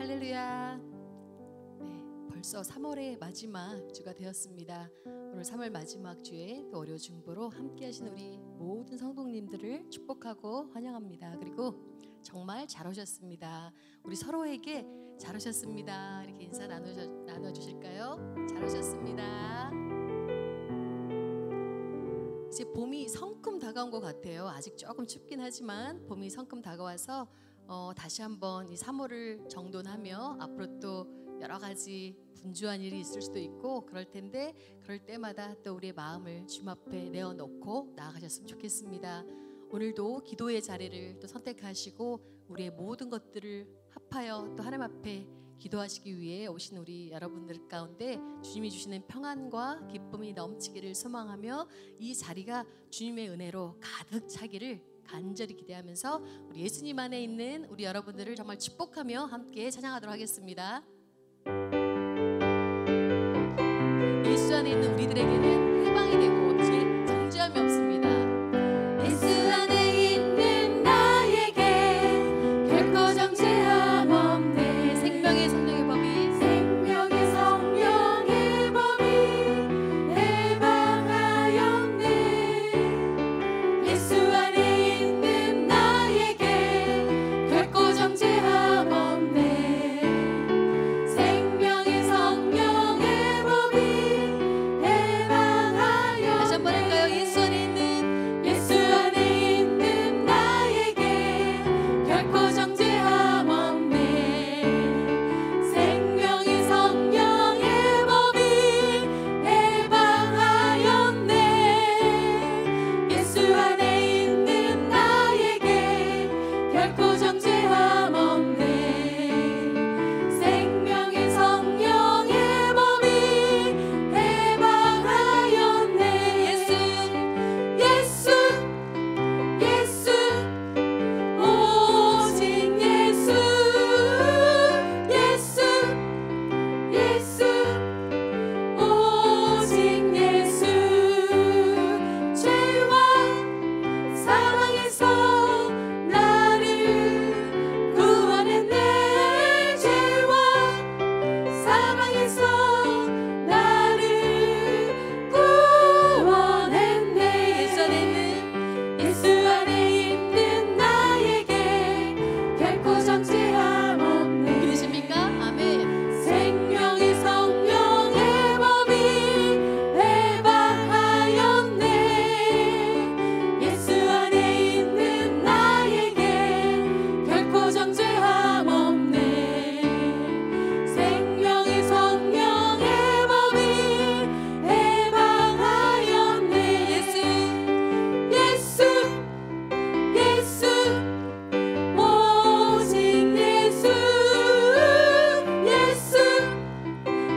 할렐루야. 네, 벌써 3월의 마지막 주가 되었습니다. 오늘 3월 마지막 주에 또 월요 중보로 함께 하신 우리 모든 성도님들을 축복하고 환영합니다. 그리고 정말 잘 오셨습니다. 우리 서로에게 잘 오셨습니다. 이렇게 인사 나눠주실까요? 잘 오셨습니다. 이제 봄이 성큼 다가온 것 같아요. 아직 조금 춥긴 하지만 봄이 성큼 다가와서 다시 한번 이 3월을 정돈하며 앞으로 또 여러 가지 분주한 일이 있을 수도 있고 그럴 텐데 그럴 때마다 또 우리의 마음을 주님 앞에 내어놓고 나아가셨으면 좋겠습니다. 오늘도 기도의 자리를 또 선택하시고 우리의 모든 것들을 합하여 또 하나님 앞에 기도하시기 위해 오신 우리 여러분들 가운데 주님이 주시는 평안과 기쁨이 넘치기를 소망하며 이 자리가 주님의 은혜로 가득 차기를 간절히 기대하면서 우리 예수님 안에 있는 우리 여러분들을 정말 축복하며 함께 찬양하도록 하겠습니다. 예수 안에 있는 우리들에게는 해방이 되고 이제 정죄함이 없습니다. 예수 안에 있는 나에게 결코 정죄함 없네. 생명의 성령의 법이 생명의 성령의 법이 해방하였네. 예수 안에 있는 나에게 결코 정죄함 없네. 생명의 성령의 법이 해방하였네. 다시 한번 할까요? 예수 안에 있는 예수 안에 있는 나에게 결코 정죄함 없네. 생명의 성령의 법이 해방하였네. 예수 안에 있는 나에게 결코 정죄함 없네. 생명의 성령의 법이 해방하였네. 예수 오직 예수 오직 예수 죄와 사망에서 나를 구원했네. 죄와 사망에서 나를 구원했네. 예수 안에 있는 나에게 결코 정죄함 없네. 믿으십니까? 아멘. 생명의 성령의 법이 해방하였네. 예수 안에 있는 나에게 결코 정죄함 없네. 생명의 성령의 법이 해방하였네. 예수 오직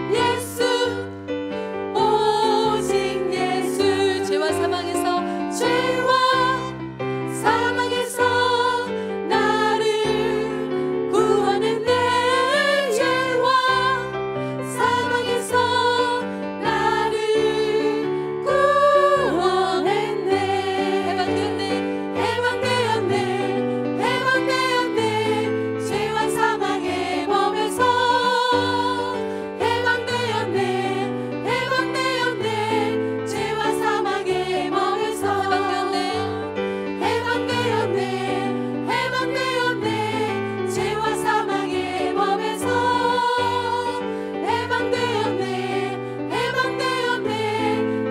예수 오직 예수 죄와 사망에서 나를 구원했네. 죄와 사망에서 나를 구원했네. 해방되었네. 죄와 사망의 법에서 해방되었네. 죄와 사망의 법에서 해방되었네. 죄와 사망의 법에서 해방되었네.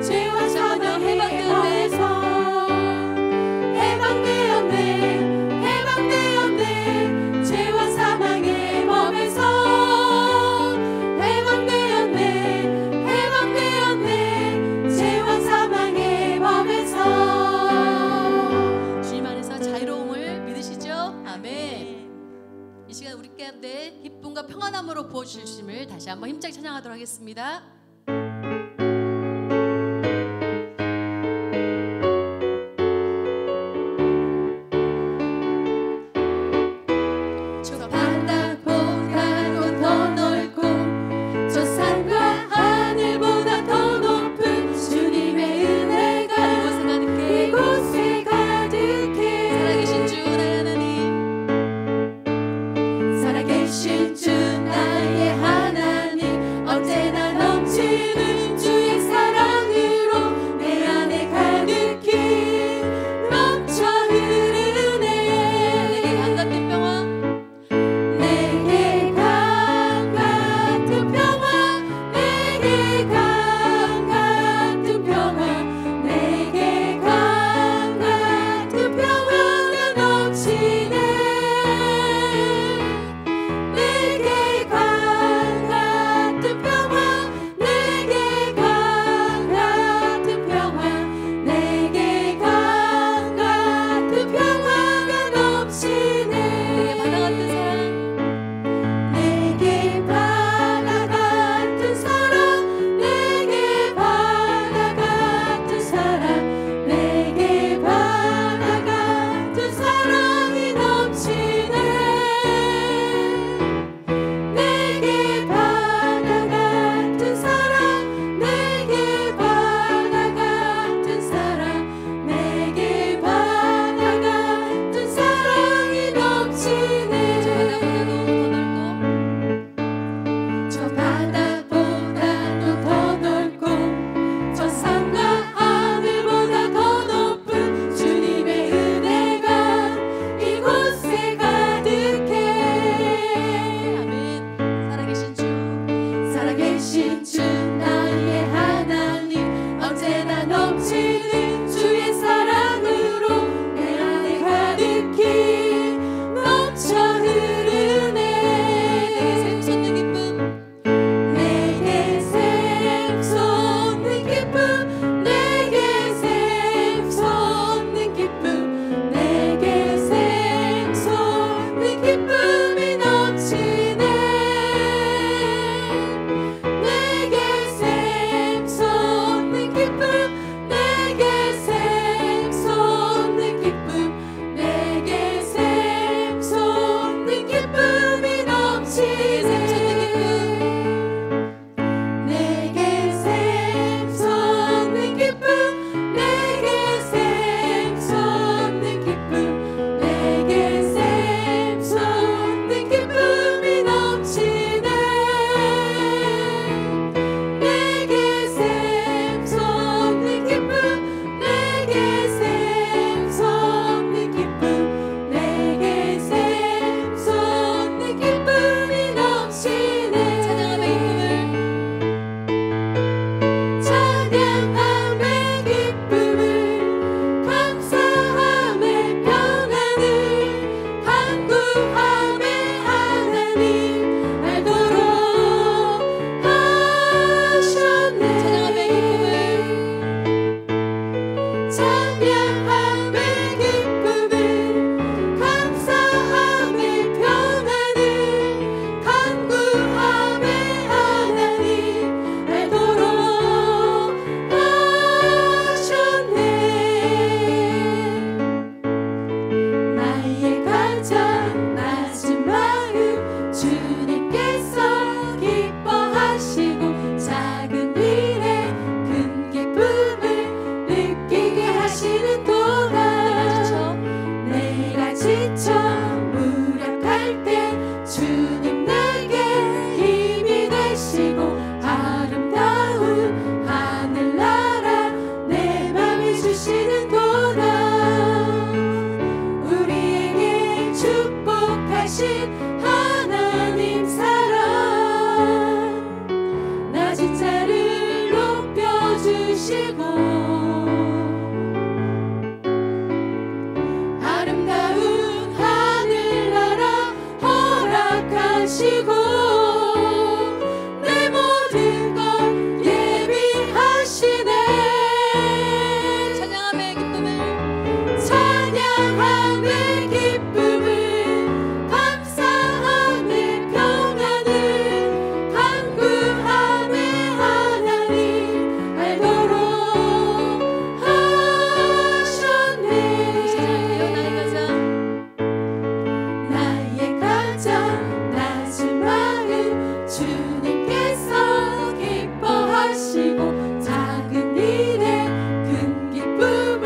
죄와 사망의 법에서 해방되었네. 죄와 사망의 법에서 해방되었네. 죄와 사망의 법에서 주님 안에서 자유로움을 믿으시죠? 아멘. 이 시간 우리 가운데 기쁨과 평안함으로 부어주실 주님을 다시 한번 힘차게 찬양하도록 하겠습니다. 저 바다보다 더 넓고 저 산과 하늘보다 더 높은 주님의 은혜가 이곳에 가득해. 살아계신 주 나의 하나님, 살아계신 주 하나님 사랑 낮은 자를 높여주시고 아름다운 하늘나라 허락하시고 내 모든 것 예비하시네 찬양함의 기쁨을 찬양함의 기쁨을 감사함의 평안을 간구함의 하나님 알도록 하셨네 나의 가장 낮은 마음 주님께서 기뻐하시고 작은 일에 큰 기쁨을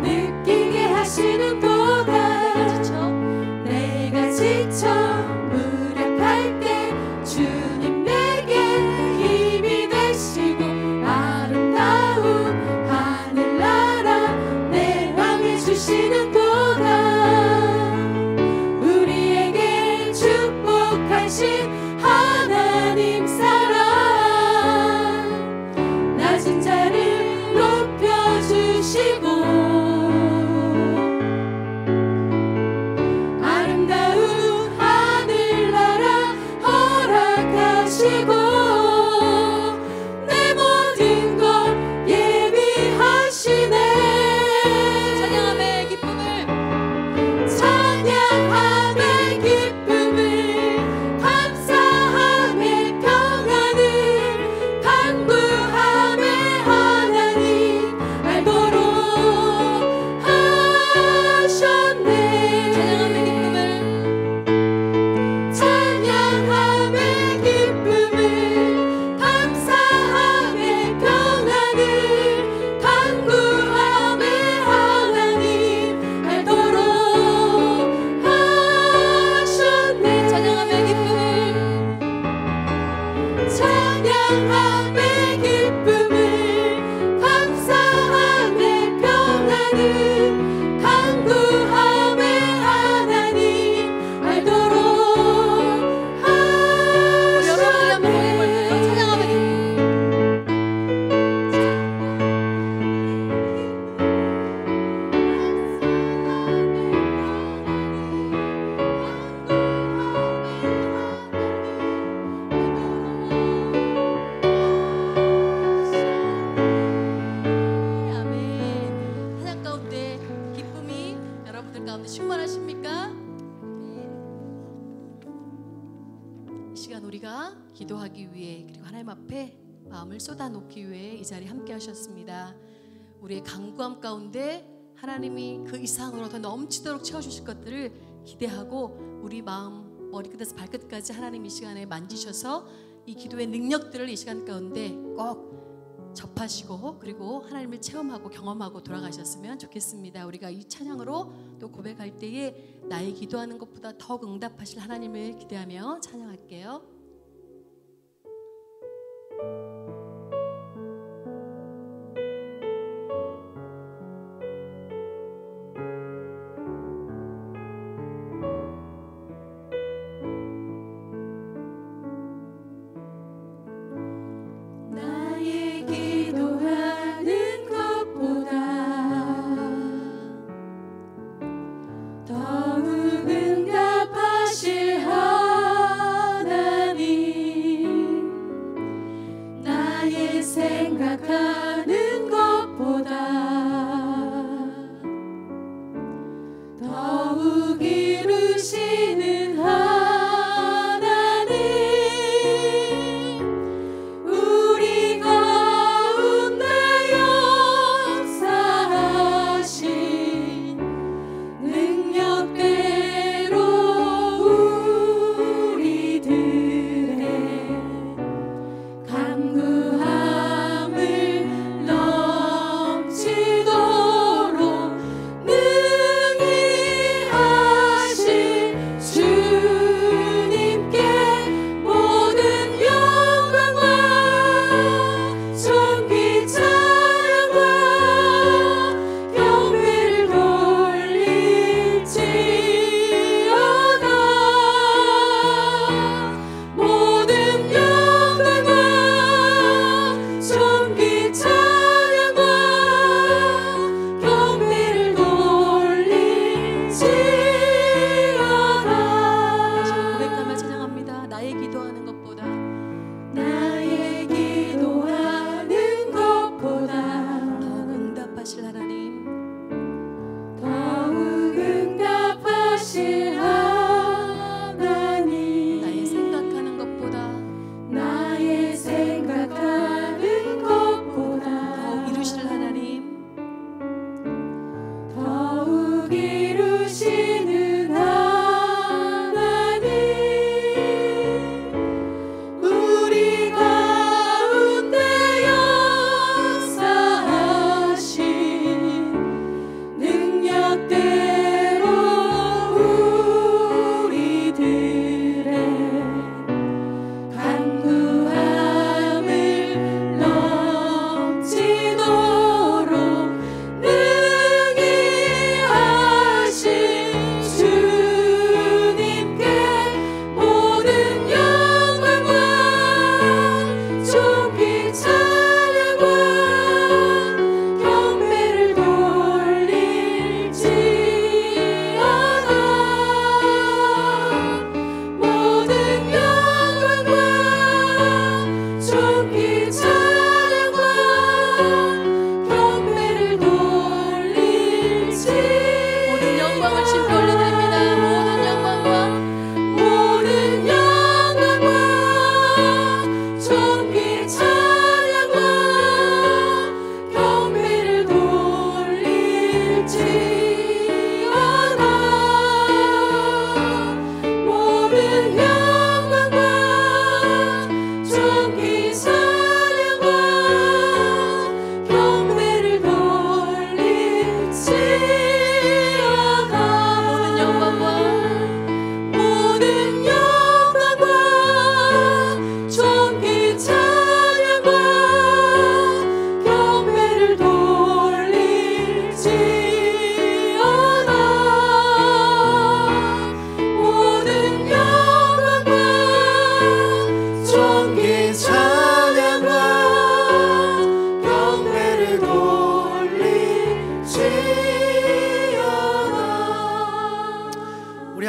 느끼게 하시는도다 내가 지쳐 무력할 때 주님 내게 힘이 되시고 아름다운 하늘나라 내 왕을 주시는도다 우리에게 축복하신 하나님 사랑 낮은 자를 높여주시고 아름다운 하늘나라 허락하시고 내 모든 것 예비하시네 찬양함의 기쁨을 찬양함의 기쁨을 감사함의 평안을 간구함의 하나님 알도록 하셨네 찬양함의 기쁨을 찬양함의 기쁨을 감사함의 평안을 간구함의 하나님 알도록 하셨네 찬양함의 기쁨을 찬양함의 기쁨을 감사함의 평안을 간구함의 하나님 알도록 우리 여러분이 한번 고백할까요? 찬양함의 기쁨 아멘. 찬양 가운데 기쁨이 여러분들 가운데 충만하십니까? 이 시간 우리가 기도하기 위해 그리고 하나님 앞에 마음을 쏟아놓기 위해 이 자리에 함께 하셨습니다. 우리의 간구함 가운데 하나님이 그 이상으로 더 넘치도록 채워주실 것들을 기대하고 우리 마음 머리끝에서 발끝까지 하나님 이 시간에 만지셔서 이 기도의 능력들을 이 시간 가운데 꼭 접하시고 그리고 하나님을 체험하고 경험하고 돌아가셨으면 좋겠습니다. 우리가 이 찬양으로 또 고백할 때에 나의 기도하는 것보다 더욱 응답하실 하나님을 기대하며 찬양할게요. 나의 기도하는 것보다 더욱 응답하실 하나님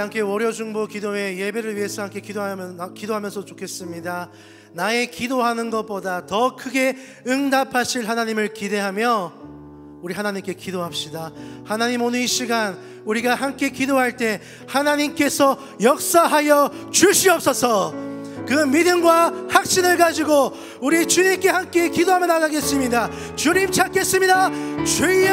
함께 월요 중보 기도회 예배를 위해서 함께 기도하면서 좋겠습니다. 나의 기도하는 것보다 더 크게 응답하실 하나님을 기대하며 우리 하나님께 기도합시다. 하나님, 오늘 이 시간 우리가 함께 기도할 때 하나님께서 역사하여 주시옵소서. 그 믿음과 확신을 가지고 우리 주님께 함께 기도하며 나가겠습니다. 주님 찾겠습니다. 주여!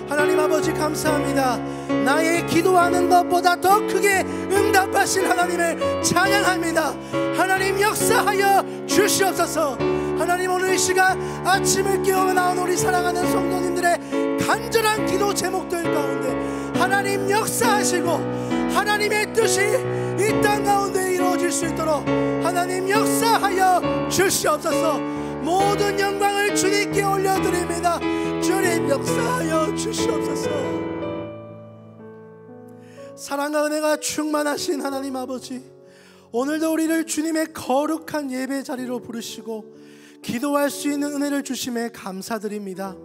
하나님 아버지 감사합니다. 나의 기도하는 것보다 더 크게 응답하실 하나님을 찬양합니다. 하나님 역사하여 주시옵소서. 하나님, 오늘 이 시간 아침을 깨워 나온 우리 사랑하는 성도님들의 간절한 기도 제목들 가운데 하나님 역사하시고 하나님의 뜻이 이 땅 가운데 이루어질 수 있도록 하나님 역사하여 주시옵소서. 모든 영광을 주님께 올려드립니다. 주님 역사하여 주시옵소서. 사랑과 은혜가 충만하신 하나님 아버지, 오늘도 우리를 주님의 거룩한 예배 자리로 부르시고 기도할 수 있는 은혜를 주심에 감사드립니다.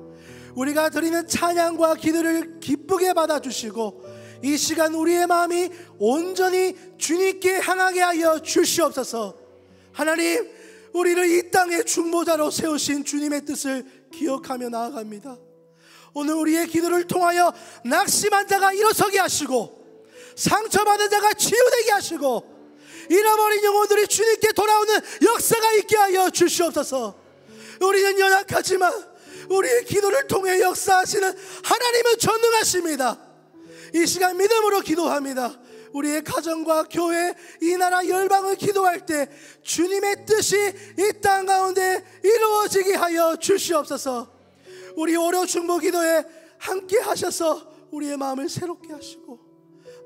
우리가 드리는 찬양과 기도를 기쁘게 받아주시고 이 시간 우리의 마음이 온전히 주님께 향하게 하여 주시옵소서. 하나님, 우리를 이 땅의 중보자로 세우신 주님의 뜻을 기억하며 나아갑니다. 오늘 우리의 기도를 통하여 낙심한 자가 일어서게 하시고 상처받은 자가 치유되게 하시고 잃어버린 영혼들이 주님께 돌아오는 역사가 있게 하여 주시옵소서. 우리는 연약하지만 우리의 기도를 통해 역사하시는 하나님은 전능하십니다. 이 시간 믿음으로 기도합니다. 우리의 가정과 교회, 이 나라 열방을 기도할 때 주님의 뜻이 이 땅 가운데 이루어지게 하여 주시옵소서. 우리 월요 중보 기도에 함께 하셔서 우리의 마음을 새롭게 하시고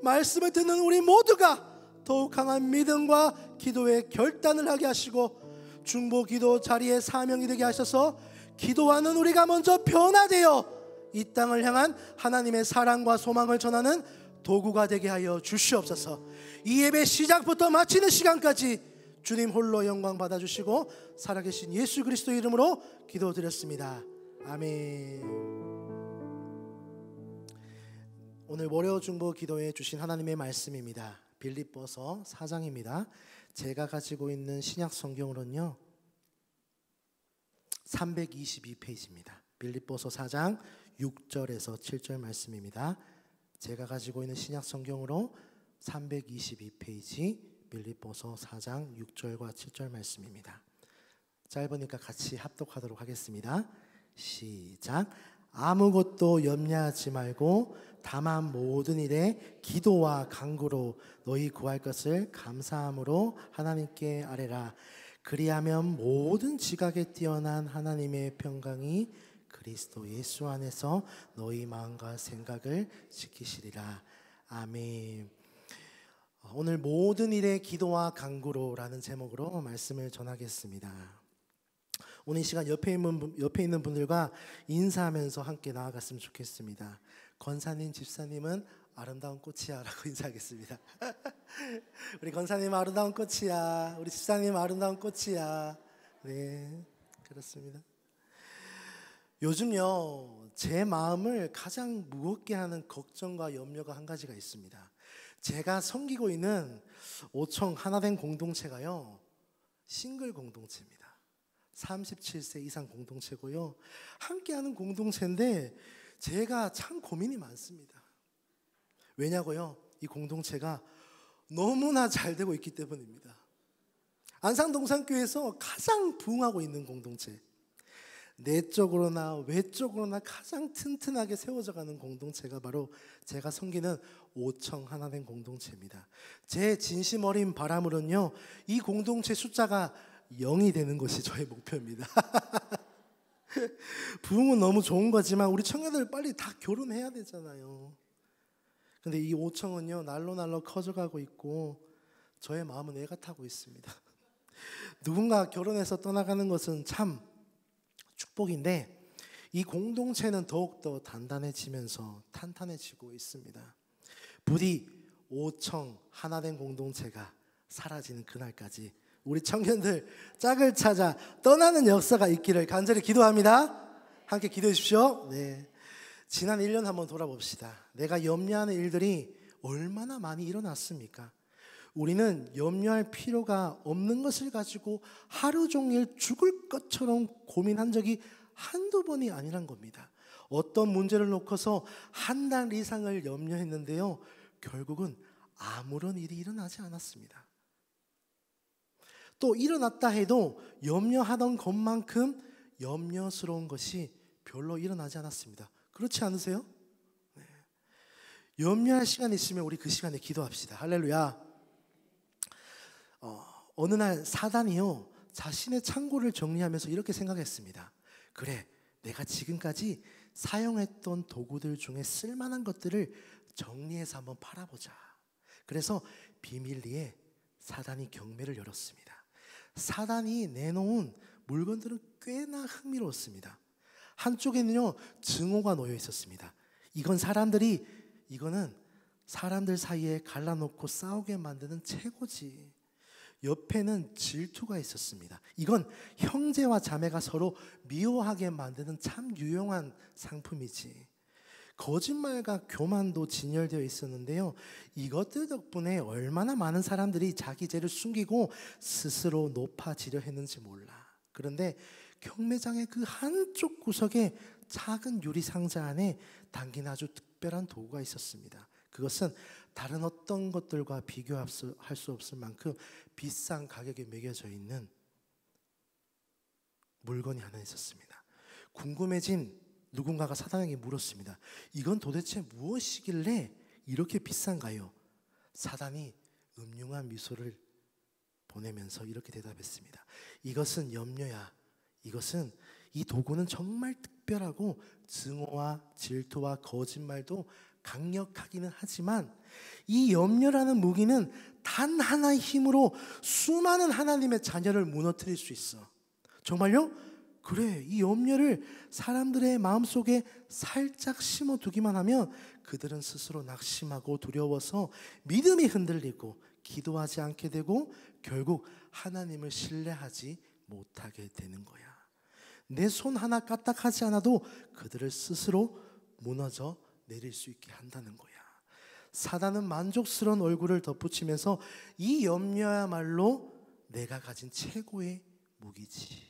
말씀을 듣는 우리 모두가 더욱 강한 믿음과 기도의 결단을 하게 하시고 중보 기도 자리에 사명이 되게 하셔서 기도하는 우리가 먼저 변화되어 이 땅을 향한 하나님의 사랑과 소망을 전하는 도구가 되게 하여 주시옵소서. 이 예배 시작부터 마치는 시간까지 주님 홀로 영광 받아주시고 살아계신 예수 그리스도 이름으로 기도드렸습니다. 아멘. 오늘 월요 중보 기도에 주신 하나님의 말씀입니다. 빌립보서 4장입니다. 제가 가지고 있는 신약 성경으로는요 322페이지입니다. 빌립보서 4장 6절에서 7절 말씀입니다. 제가 가지고 있는 신약 성경으로 322페이지 빌립보서 4장 6절과 7절 말씀입니다. 짧으니까 같이 합독하도록 하겠습니다. 시작. 아무것도 염려하지 말고 다만 모든 일에 기도와 간구로 너희 구할 것을 감사함으로 하나님께 아뢰라. 그리하면 모든 지각에 뛰어난 하나님의 평강이 그리스도 예수 안에서 너희 마음과 생각을 지키시리라. 아멘. 오늘 모든 일에 기도와 간구로 라는 제목으로 말씀을 전하겠습니다. 오늘 이 시간 옆에 있는 분들과 인사하면서 함께 나아갔으면 좋겠습니다. 권사님, 집사님은 아름다운 꽃이야 라고 인사하겠습니다. 우리 권사님 아름다운 꽃이야, 우리 집사님 아름다운 꽃이야. 네, 그렇습니다. 요즘요 제 마음을 가장 무겁게 하는 걱정과 염려가 한 가지가 있습니다. 제가 섬기고 있는 오청 하나된 공동체가요 싱글 공동체입니다. 37세 이상 공동체고요, 함께하는 공동체인데 제가 참 고민이 많습니다. 왜냐고요? 이 공동체가 너무나 잘 되고 있기 때문입니다. 안상동산교회에서 가장 부흥하고 있는 공동체, 내적으로나 외적으로나 가장 튼튼하게 세워져 가는 공동체가 바로 제가 섬기는 오청 하나된 공동체입니다. 제 진심 어린 바람으로는요 이 공동체 숫자가 0이 되는 것이 저의 목표입니다. 부흥은 너무 좋은 거지만 우리 청년들 빨리 다 결혼해야 되잖아요. 근데 이 오청은요 날로 커져가고 있고 저의 마음은 애가 타고 있습니다. 누군가 결혼해서 떠나가는 것은 참 축복인데 이 공동체는 더욱더 단단해지면서 탄탄해지고 있습니다. 부디 오청 하나된 공동체가 사라지는 그날까지 우리 청년들 짝을 찾아 떠나는 역사가 있기를 간절히 기도합니다. 함께 기도해 주십시오. 네. 지난 1년 한번 돌아봅시다. 내가 염려하는 일들이 얼마나 많이 일어났습니까? 우리는 염려할 필요가 없는 것을 가지고 하루 종일 죽을 것처럼 고민한 적이 한두 번이 아니란 겁니다. 어떤 문제를 놓고서 한 달 이상을 염려했는데요, 결국은 아무런 일이 일어나지 않았습니다. 또 일어났다 해도 염려하던 것만큼 염려스러운 것이 별로 일어나지 않았습니다. 그렇지 않으세요? 네. 염려할 시간이 있으면 우리 그 시간에 기도합시다. 할렐루야. 어느 날 사단이요, 자신의 창고를 정리하면서 이렇게 생각했습니다. 그래, 내가 지금까지 사용했던 도구들 중에 쓸만한 것들을 정리해서 한번 팔아보자. 그래서 비밀리에 사단이 경매를 열었습니다. 사단이 내놓은 물건들은 꽤나 흥미로웠습니다. 한쪽에는요, 증오가 놓여 있었습니다. 이거는 사람들 사이에 갈라놓고 싸우게 만드는 채고지. 옆에는 질투가 있었습니다. 이건 형제와 자매가 서로 미워하게 만드는 참 유용한 상품이지. 거짓말과 교만도 진열되어 있었는데요, 이것들 덕분에 얼마나 많은 사람들이 자기 죄를 숨기고 스스로 높아지려 했는지 몰라. 그런데 경매장의 그 한쪽 구석에 작은 유리 상자 안에 담긴 아주 특별한 도구가 있었습니다. 그것은 다른 어떤 것들과 비교할 수 없을 만큼 비싼 가격에 매겨져 있는 물건이 하나 있었습니다. 궁금해진 누군가가 사단에게 물었습니다. 이건 도대체 무엇이길래 이렇게 비싼가요? 사단이 음흉한 미소를 보내면서 이렇게 대답했습니다. 이것은 염려야. 이 도구는 정말 특별하고 증오와 질투와 거짓말도 강력하기는 하지만 이 염려라는 무기는 단 하나의 힘으로 수많은 하나님의 자녀를 무너뜨릴 수 있어. 정말요? 그래, 이 염려를 사람들의 마음속에 살짝 심어두기만 하면 그들은 스스로 낙심하고 두려워서 믿음이 흔들리고 기도하지 않게 되고 결국 하나님을 신뢰하지 못하게 되는 거야. 내 손 하나 까딱하지 않아도 그들을 스스로 무너져 내릴 수 있게 한다는 거야. 사단은 만족스러운 얼굴을 덧붙이면서 이 염려야말로 내가 가진 최고의 무기지.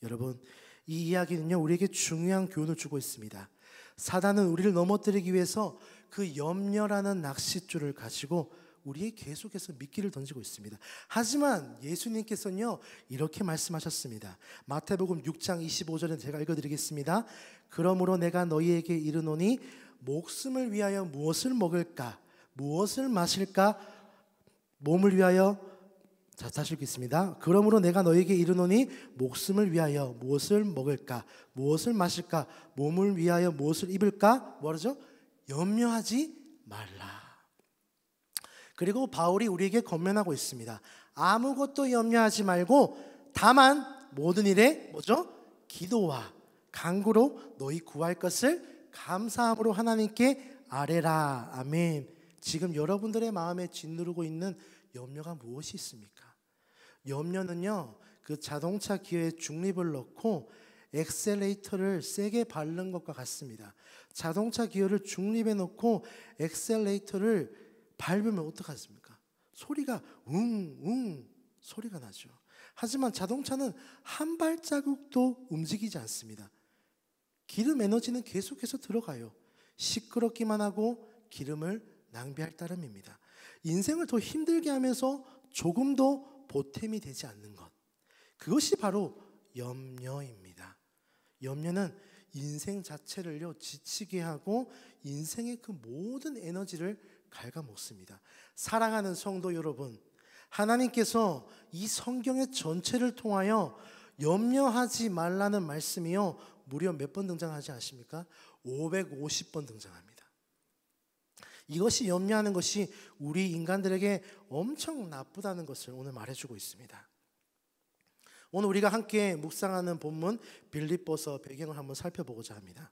여러분, 이 이야기는요, 우리에게 중요한 교훈을 주고 있습니다. 사단은 우리를 넘어뜨리기 위해서 그 염려라는 낚싯줄을 가지고 우리에게 계속해서 미끼를 던지고 있습니다. 하지만 예수님께서는요, 이렇게 말씀하셨습니다. 마태복음 6장 25절에 제가 읽어드리겠습니다. 그러므로 내가 너희에게 이르노니 목숨을 위하여 무엇을 먹을까, 무엇을 마실까, 몸을 위하여, 다시 읽겠습니다. 그러므로 내가 너희에게 이르노니 목숨을 위하여 무엇을 먹을까, 무엇을 마실까, 몸을 위하여 무엇을 입을까, 뭐라죠? 염려하지 말라. 그리고 바울이 우리에게 권면하고 있습니다. 아무것도 염려하지 말고 다만 모든 일에 뭐죠? 기도와 간구로 너희 구할 것을 감사함으로 하나님께 아뢰라. 아멘. 지금 여러분들의 마음에 짓누르고 있는 염려가 무엇이 있습니까? 염려는요, 그 자동차 기어에 중립을 넣고 엑셀레이터를 세게 밟는 것과 같습니다. 자동차 기어를 중립에 넣고 엑셀레이터를 밟으면 어떡하십니까? 소리가 웅웅 소리가 나죠. 하지만 자동차는 한 발자국도 움직이지 않습니다. 기름 에너지는 계속해서 들어가요. 시끄럽기만 하고 기름을 낭비할 따름입니다. 인생을 더 힘들게 하면서 조금도 보탬이 되지 않는 것, 그것이 바로 염려입니다. 염려는 인생 자체를요 지치게 하고 인생의 그 모든 에너지를 갉아먹습니다. 사랑하는 성도 여러분, 하나님께서 이 성경의 전체를 통하여 염려하지 말라는 말씀이요 무려 몇 번 등장하지 않습니까? 550번 등장합니다. 이것이 염려하는 것이 우리 인간들에게 엄청 나쁘다는 것을 오늘 말해주고 있습니다. 오늘 우리가 함께 묵상하는 본문 빌립보서 배경을 한번 살펴보고자 합니다.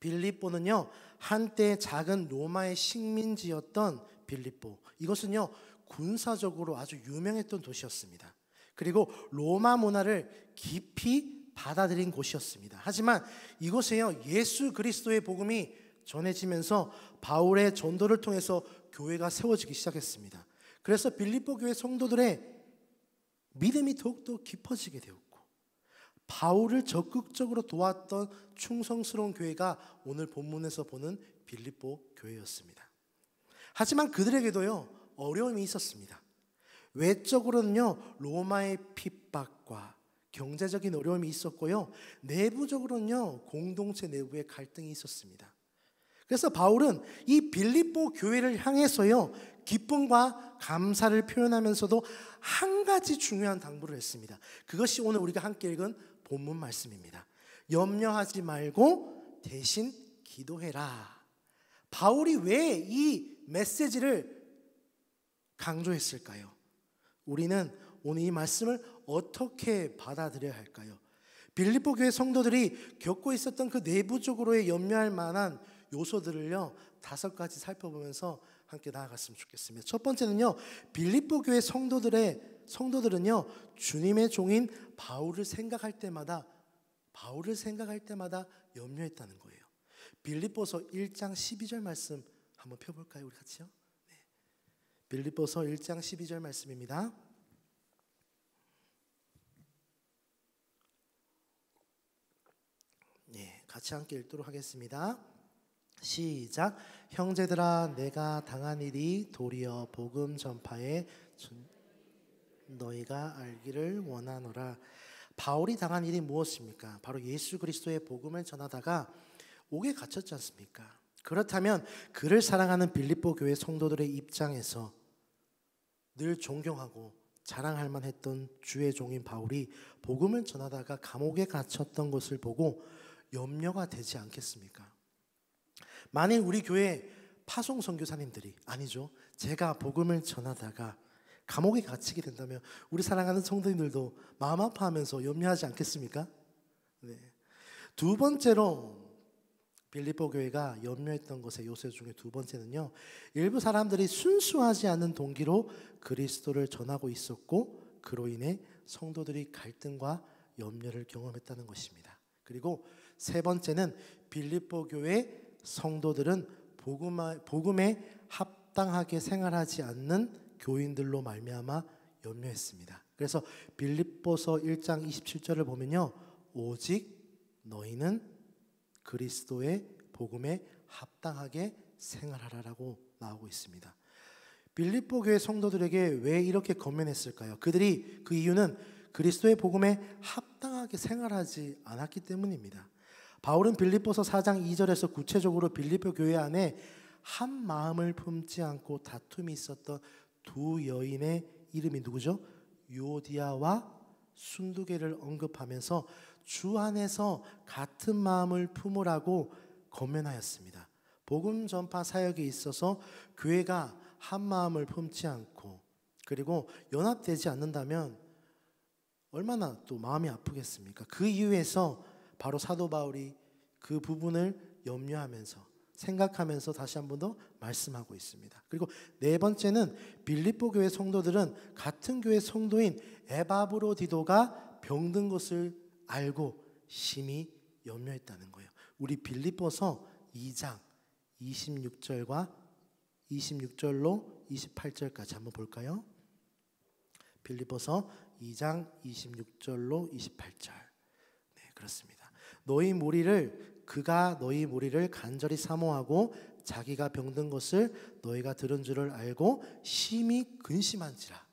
빌립보는요, 한때 작은 로마의 식민지였던 빌립보, 이것은요 군사적으로 아주 유명했던 도시였습니다. 그리고 로마 문화를 깊이 받아들인 곳이었습니다. 하지만 이곳에요, 예수 그리스도의 복음이 전해지면서 바울의 전도를 통해서 교회가 세워지기 시작했습니다. 그래서 빌립보 교회 성도들의 믿음이 더욱더 깊어지게 되었고, 바울을 적극적으로 도왔던 충성스러운 교회가 오늘 본문에서 보는 빌립보 교회였습니다. 하지만 그들에게도요, 어려움이 있었습니다. 외적으로는요, 로마의 핍박과 경제적인 어려움이 있었고요, 내부적으로는요, 공동체 내부의 갈등이 있었습니다. 그래서 바울은 이 빌립보 교회를 향해서요, 기쁨과 감사를 표현하면서도 한 가지 중요한 당부를 했습니다. 그것이 오늘 우리가 함께 읽은 본문 말씀입니다. 염려하지 말고 대신 기도해라. 바울이 왜 이 메시지를 강조했을까요? 우리는 오늘 이 말씀을 어떻게 받아들여야 할까요? 빌립보 교회 성도들이 겪고 있었던 그 내부적으로의 염려할 만한 요소들을요, 5가지 살펴보면서 함께 나아갔으면 좋겠습니다. 첫 번째는요, 빌립보 교회 성도들은요, 주님의 종인 바울을 생각할 때마다 염려했다는 거예요. 빌립보서 1장 12절 말씀 한번 펴볼까요? 우리 같이요. 네. 빌립보서 1장 12절 말씀입니다. 네, 같이 함께 읽도록 하겠습니다. 시작. 형제들아, 내가 당한 일이 도리어 복음 전파에 너희가 알기를 원하노라. 바울이 당한 일이 무엇입니까? 바로 예수 그리스도의 복음을 전하다가 옥에 갇혔지 않습니까? 그렇다면 그를 사랑하는 빌립보 교회 성도들의 입장에서 늘 존경하고 자랑할 만했던 주의 종인 바울이 복음을 전하다가 감옥에 갇혔던 것을 보고 염려가 되지 않겠습니까? 만일 우리 교회 파송 선교사님들이, 아니죠, 제가 복음을 전하다가 감옥에 갇히게 된다면 우리 사랑하는 성도님들도 마음 아파하면서 염려하지 않겠습니까? 네. 두 번째로 빌립보 교회가 염려했던 것의 요소 중에 두 번째는요, 일부 사람들이 순수하지 않은 동기로 그리스도를 전하고 있었고, 그로 인해 성도들이 갈등과 염려를 경험했다는 것입니다. 그리고 세 번째는 빌립보 교회 성도들은 복음에 합당하게 생활하지 않는 교인들로 말미암아 염려했습니다. 그래서 빌립보서 1장 27절을 보면요, 오직 너희는 그리스도의 복음에 합당하게 생활하라라고 나오고 있습니다. 빌립보 교회 성도들에게 왜 이렇게 권면했을까요? 그 이유는 그리스도의 복음에 합당하게 생활하지 않았기 때문입니다. 바울은 빌립보서 4장 2절에서 구체적으로 빌립보 교회 안에 한 마음을 품지 않고 다툼이 있었던 두 여인의 이름이 누구죠? 유오디아와 순두계를 언급하면서 주 안에서 같은 마음을 품으라고 권면하였습니다. 복음 전파 사역에 있어서 교회가 한 마음을 품지 않고 그리고 연합되지 않는다면 얼마나 또 마음이 아프겠습니까? 그 이유에서 바로 사도 바울이 그 부분을 염려하면서 생각하면서 다시 한 번 더 말씀하고 있습니다. 그리고 네 번째는 빌립보 교회 성도들은 같은 교회 성도인 에바브로디도가 병든 것을 알고 심히 염려했다는 거예요. 우리 빌립보서 2장 26절로 28절까지 한번 볼까요? 빌립보서 2장 26절로 28절. 네, 그렇습니다. 그가 너희 무리를 간절히 사모하고 자기가 병든 것을 너희가 들은 줄을 알고 심히 근심한지라.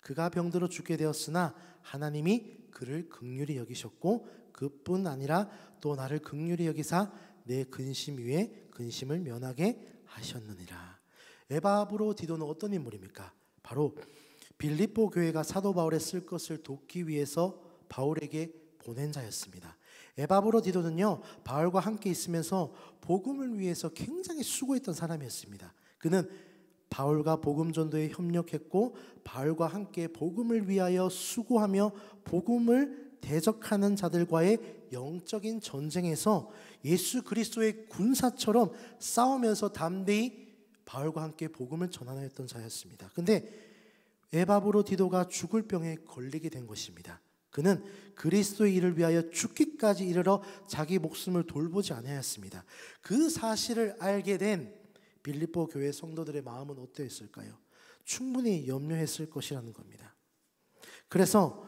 그가 병들어 죽게 되었으나 하나님이 그를 긍휼히 여기셨고 그뿐 아니라 또 나를 긍휼히 여기사 내 근심 위에 근심을 면하게 하셨느니라. 에바브로디도는 어떤 인물입니까? 바로 빌립보 교회가 사도 바울의 쓸 것을 돕기 위해서 바울에게 보낸 자였습니다. 에바브로디도는요, 바울과 함께 있으면서 복음을 위해서 굉장히 수고했던 사람이었습니다. 그는 바울과 복음 전도에 협력했고 바울과 함께 복음을 위하여 수고하며 복음을 대적하는 자들과의 영적인 전쟁에서 예수 그리스도의 군사처럼 싸우면서 담대히 바울과 함께 복음을 전하였던 자였습니다. 근데 에바브로디도가 죽을 병에 걸리게 된 것입니다. 그는 그리스도의 일을 위하여 죽기까지 이르러 자기 목숨을 돌보지 아니하였습니다. 그 사실을 알게 된 빌립보 교회 성도들의 마음은 어떠했을까요? 충분히 염려했을 것이라는 겁니다. 그래서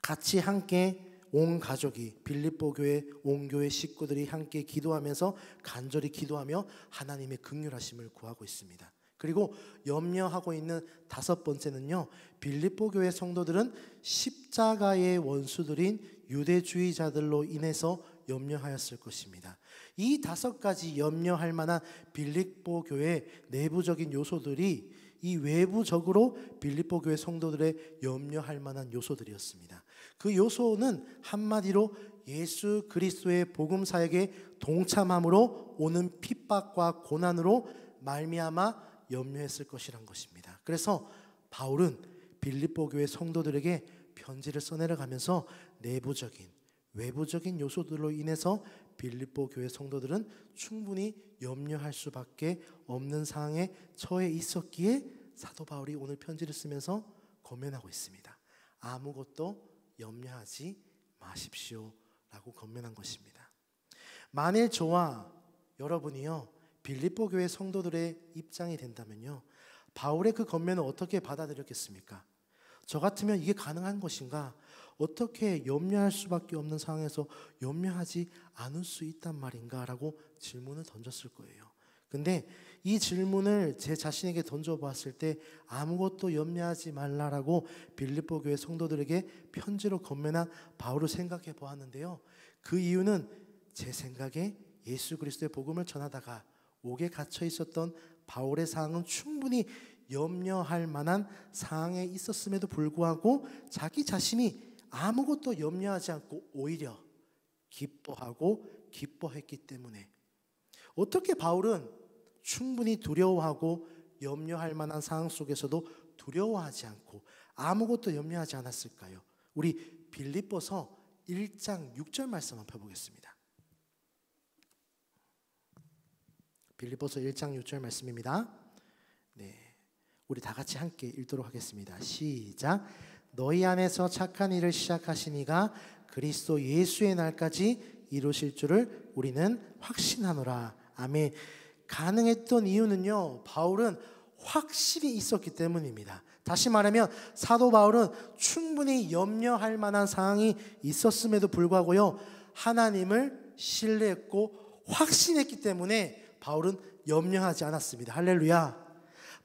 같이 함께 온 가족이, 빌립보 교회 온 교회 식구들이 함께 기도하면서 간절히 기도하며 하나님의 긍휼하심을 구하고 있습니다. 그리고 염려하고 있는 다섯 번째는요, 빌립보 교회 성도들은 십자가의 원수들인 유대주의자들로 인해서 염려하였을 것입니다. 이 다섯 가지 염려할 만한 빌립보 교회 내부적인 요소들이 이 외부적으로 빌립보 교회 성도들의 염려할 만한 요소들이었습니다. 그 요소는 한마디로 예수 그리스도의 복음 사역에 동참함으로 오는 핍박과 고난으로 말미암아 염려했을 것이란 것입니다. 그래서 바울은 빌립보 교회 성도들에게 편지를 써내려가면서 내부적인 외부적인 요소들로 인해서 빌립보 교회 성도들은 충분히 염려할 수밖에 없는 상황에 처해 있었기에 사도 바울이 오늘 편지를 쓰면서 권면하고 있습니다. 아무것도 염려하지 마십시오 라고 권면한 것입니다. 만일 저와 여러분이요 빌립보 교회 성도들의 입장이 된다면요, 바울의 그 권면을 어떻게 받아들였겠습니까? 저 같으면 이게 가능한 것인가? 어떻게 염려할 수밖에 없는 상황에서 염려하지 않을 수 있단 말인가? 라고 질문을 던졌을 거예요. 근데 이 질문을 제 자신에게 던져보았을 때 아무것도 염려하지 말라라고 빌립보 교회 성도들에게 편지로 권면한 바울을 생각해 보았는데요, 그 이유는 제 생각에 예수 그리스도의 복음을 전하다가 옥에 갇혀 있었던 바울의 상황은 충분히 염려할 만한 상황에 있었음에도 불구하고 자기 자신이 아무것도 염려하지 않고 오히려 기뻐했기 때문에, 어떻게 바울은 충분히 두려워하고 염려할 만한 상황 속에서도 두려워하지 않고 아무것도 염려하지 않았을까요? 우리 빌립보서 1장 6절 말씀 한번 펴보겠습니다. 빌립보서 1장 6절 말씀입니다. 네, 우리 다 같이 함께 읽도록 하겠습니다. 시작. 너희 안에서 착한 일을 시작하신 이가 그리스도 예수의 날까지 이루실 줄을 우리는 확신하노라. 아멘. 가능했던 이유는요, 바울은 확실히 있었기 때문입니다. 다시 말하면 사도 바울은 충분히 염려할 만한 상황이 있었음에도 불구하고요, 하나님을 신뢰했고 확신했기 때문에 바울은 염려하지 않았습니다. 할렐루야.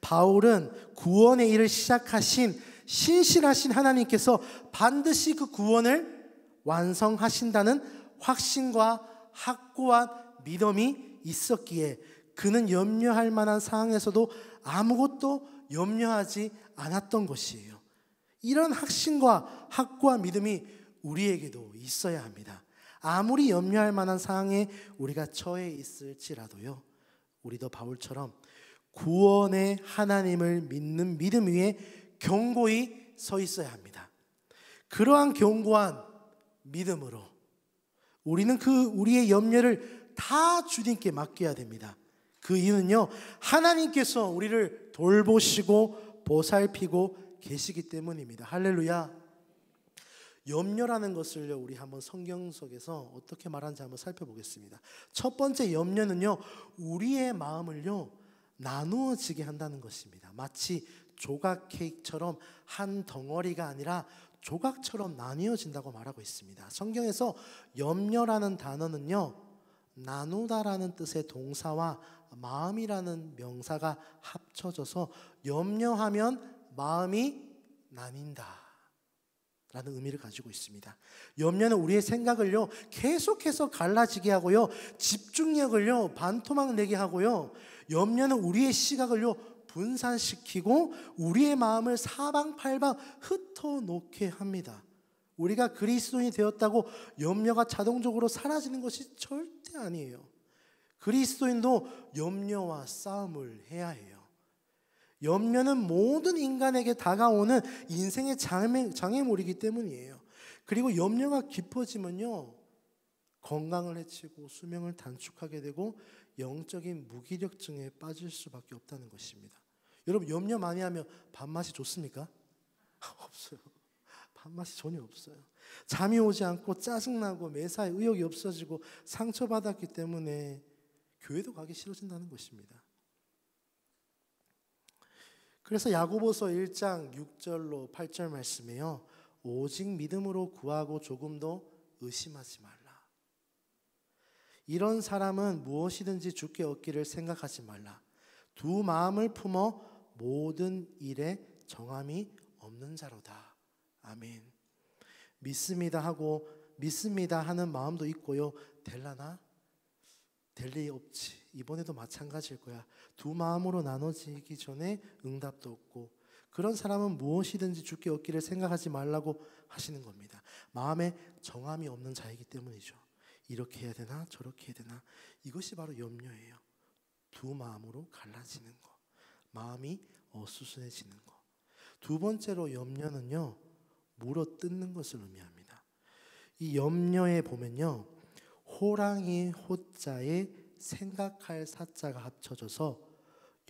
바울은 구원의 일을 시작하신 신실하신 하나님께서 반드시 그 구원을 완성하신다는 확신과 확고한 믿음이 있었기에 그는 염려할 만한 상황에서도 아무것도 염려하지 않았던 것이에요. 이런 확신과 확고한 믿음이 우리에게도 있어야 합니다. 아무리 염려할 만한 상황에 우리가 처해 있을지라도요, 우리도 바울처럼 구원의 하나님을 믿는 믿음 위에 견고히 서 있어야 합니다. 그러한 견고한 믿음으로 우리는 우리의 염려를 다 주님께 맡겨야 됩니다. 그 이유는요, 하나님께서 우리를 돌보시고 보살피고 계시기 때문입니다. 할렐루야. 염려라는 것을요, 우리 한번 성경 속에서 어떻게 말하는지 한번 살펴보겠습니다. 첫 번째 염려는요, 우리의 마음을요 나누어지게 한다는 것입니다. 마치 조각 케이크처럼 한 덩어리가 아니라 조각처럼 나뉘어진다고 말하고 있습니다. 성경에서 염려라는 단어는요, 나누다라는 뜻의 동사와 마음이라는 명사가 합쳐져서 염려하면 마음이 나뉜다 라는 의미를 가지고 있습니다. 염려는 우리의 생각을요 계속해서 갈라지게 하고요, 집중력을요 반토막 내게 하고요, 염려는 우리의 시각을요 분산시키고 우리의 마음을 사방팔방 흩어놓게 합니다. 우리가 그리스도인이 되었다고 염려가 자동적으로 사라지는 것이 절대 아니에요. 그리스도인도 염려와 싸움을 해야 해요. 염려는 모든 인간에게 다가오는 인생의 장애물이기 때문이에요. 그리고 염려가 깊어지면요, 건강을 해치고 수명을 단축하게 되고 영적인 무기력증에 빠질 수밖에 없다는 것입니다. 여러분, 염려 많이 하면 밥맛이 좋습니까? 없어요. 밥맛이 전혀 없어요. 잠이 오지 않고 짜증나고 매사에 의욕이 없어지고 상처받았기 때문에 교회도 가기 싫어진다는 것입니다. 그래서 야고보서 1장 6절로 8절 말씀에요. 오직 믿음으로 구하고 조금도 의심하지 말라. 이런 사람은 무엇이든지 주께 얻기를 생각하지 말라. 두 마음을 품어 모든 일에 정함이 없는 자로다. 아멘. 믿습니다 하고 믿습니다 하는 마음도 있고요. 될라나? 될 리 없지. 이번에도 마찬가지일 거야. 두 마음으로 나눠지기 전에 응답도 없고, 그런 사람은 무엇이든지 주께 얻기를 생각하지 말라고 하시는 겁니다. 마음에 정함이 없는 자이기 때문이죠. 이렇게 해야 되나 저렇게 해야 되나. 이것이 바로 염려예요. 두 마음으로 갈라지는 거, 마음이 어수선해지는 거. 두 번째로 염려는요, 물어뜯는 것을 의미합니다. 이 염려에 보면요, 호랑이 호자에 생각할 사자가 합쳐져서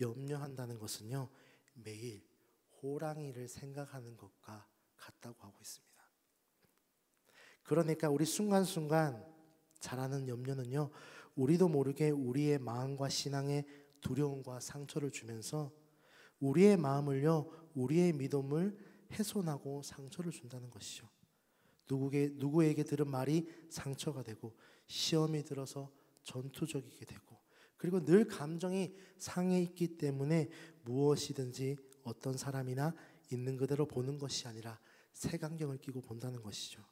염려한다는 것은요, 매일 호랑이를 생각하는 것과 같다고 하고 있습니다. 그러니까 우리 순간순간 잘하는 염려는요, 우리도 모르게 우리의 마음과 신앙에 두려움과 상처를 주면서 우리의 마음을요, 우리의 믿음을 훼손하고 상처를 준다는 것이죠. 누구에게 들은 말이 상처가 되고, 시험이 들어서 전투적이게 되고, 그리고 늘 감정이 상해 있기 때문에 무엇이든지 어떤 사람이나 있는 그대로 보는 것이 아니라 색안경을 끼고 본다는 것이죠.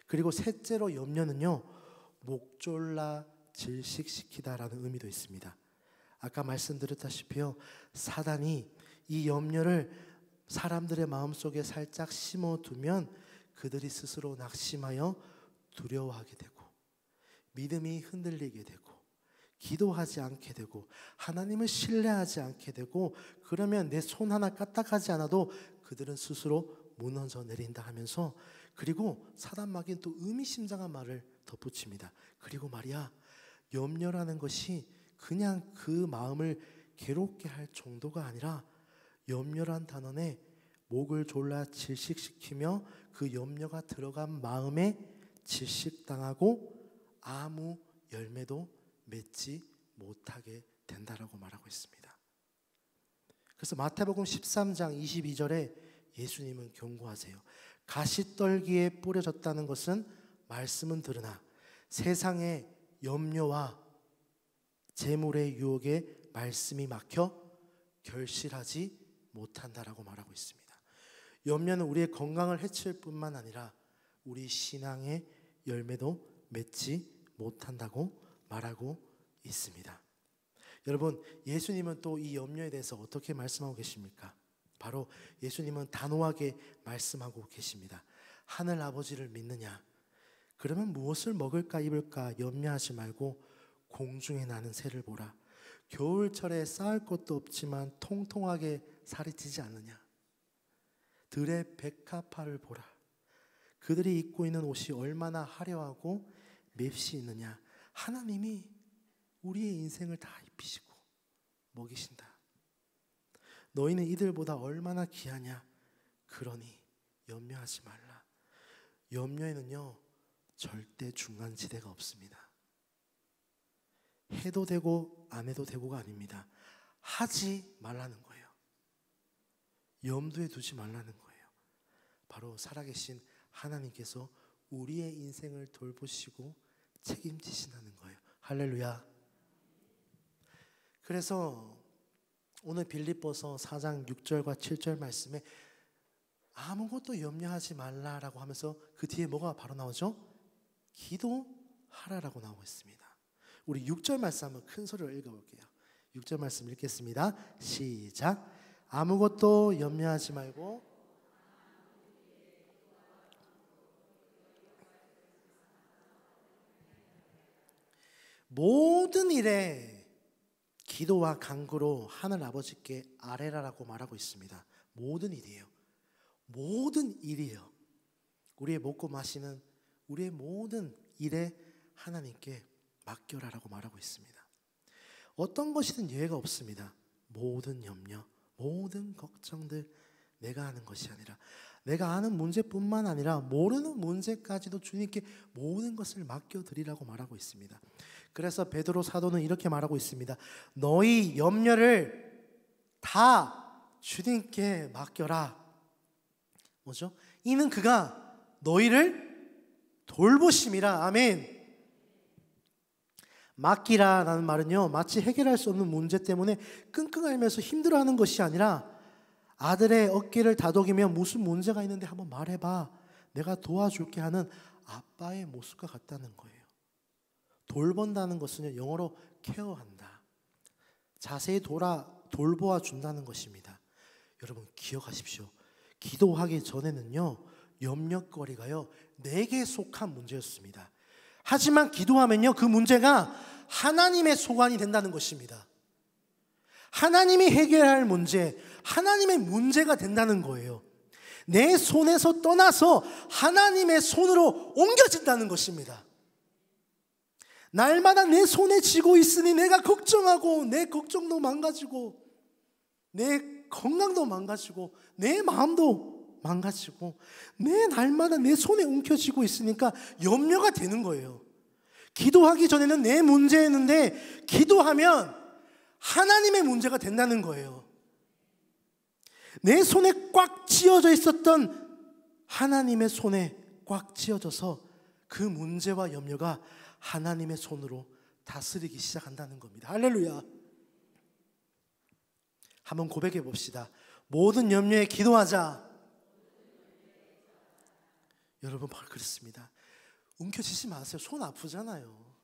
그리고 셋째로 염려는요, 목졸라 질식시키다라는 의미도 있습니다. 아까 말씀드렸다시피요, 사단이 이 염려를 사람들의 마음속에 살짝 심어두면 그들이 스스로 낙심하여 두려워하게 되고, 믿음이 흔들리게 되고, 기도하지 않게 되고, 하나님을 신뢰하지 않게 되고, 그러면 내 손 하나 까딱하지 않아도 그들은 스스로 무너져 내린다 하면서, 그리고 사단마귀는 또 의미심장한 말을 덧붙입니다. 그리고 말이야, 염려라는 것이 그냥 그 마음을 괴롭게 할 정도가 아니라, 염려란 단어에 목을 졸라 질식시키며 그 염려가 들어간 마음에 질식당하고 아무 열매도 맺지 못하게 된다라고 말하고 있습니다. 그래서 마태복음 13장 22절에 예수님은 경고하세요. 가시떨기에 뿌려졌다는 것은 말씀은 들으나 세상의 염려와 재물의 유혹에 말씀이 막혀 결실하지 못한다라고 말하고 있습니다. 염려는 우리의 건강을 해칠 뿐만 아니라 우리 신앙의 열매도 맺지 못한다고 말하고 있습니다. 여러분, 예수님은 또 이 염려에 대해서 어떻게 말씀하고 계십니까? 바로 예수님은 단호하게 말씀하고 계십니다. 하늘 아버지를 믿느냐? 그러면 무엇을 먹을까 입을까 염려하지 말고 공중에 나는 새를 보라. 겨울철에 쌓을 것도 없지만 통통하게 살이 찌지 않느냐? 들의 백합화를 보라. 그들이 입고 있는 옷이 얼마나 화려하고 맵시 있느냐? 하나님이 우리의 인생을 다 입히시고 먹이신다. 너희는 이들보다 얼마나 귀하냐? 그러니 염려하지 말라. 염려에는요, 절대 중간지대가 없습니다. 해도 되고 안 해도 되고가 아닙니다. 하지 말라는 거예요. 염두에 두지 말라는 거예요. 바로 살아계신 하나님께서 우리의 인생을 돌보시고 책임지신다는 거예요. 할렐루야. 그래서 오늘 빌립보서 4장 6절과 7절 말씀에 아무것도 염려하지 말라라고 하면서 그 뒤에 뭐가 바로 나오죠? 기도하라라고 나오고 있습니다. 우리 6절 말씀 한번 큰 소리로 읽어볼게요. 6절 말씀 읽겠습니다. 시작. 아무것도 염려하지 말고 모든 일에 기도와 간구로 하늘 아버지께 아뢰라라고 말하고 있습니다. 모든 일이에요. 모든 일이에요. 우리의 먹고 마시는 우리의 모든 일에 하나님께 맡겨라라고 말하고 있습니다. 어떤 것이든 예외가 없습니다. 모든 염려, 모든 걱정들 내가 하는 것이 아니라 내가 아는 문제뿐만 아니라 모르는 문제까지도 주님께 모든 것을 맡겨드리라고 말하고 있습니다. 그래서 베드로 사도는 이렇게 말하고 있습니다. 너희 염려를 다 주님께 맡겨라. 뭐죠? 이는 그가 너희를 돌보심이라. 아멘. 맡기라라는 말은요, 마치 해결할 수 없는 문제 때문에 끙끙 앓면서 힘들어하는 것이 아니라 아들의 어깨를 다독이며 무슨 문제가 있는데 한번 말해봐, 내가 도와줄게 하는 아빠의 모습과 같다는 거예요. 돌본다는 것은 영어로 케어한다, 자세히 돌보아 준다는 것입니다. 여러분 기억하십시오. 기도하기 전에는요, 염려거리가요 내게 속한 문제였습니다. 하지만 기도하면요, 그 문제가 하나님의 소관이 된다는 것입니다. 하나님이 해결할 문제, 하나님의 문제가 된다는 거예요. 내 손에서 떠나서 하나님의 손으로 옮겨진다는 것입니다. 날마다 내 손에 쥐고 있으니 내가 걱정하고 내 걱정도 망가지고 내 건강도 망가지고 내 마음도 망가지고 내 날마다 내 손에 움켜쥐고 있으니까 염려가 되는 거예요. 기도하기 전에는 내 문제였는데 기도하면 하나님의 문제가 된다는 거예요. 내 손에 꽉 쥐어져 있었던 하나님의 손에 꽉 쥐어져서 그 문제와 염려가 하나님의 손으로 다스리기 시작한다는 겁니다. 할렐루야. 한번 고백해 봅시다. 모든 염려에 기도하자. 여러분 바로 그렇습니다. 움켜쥐지 마세요. 손 아프잖아요.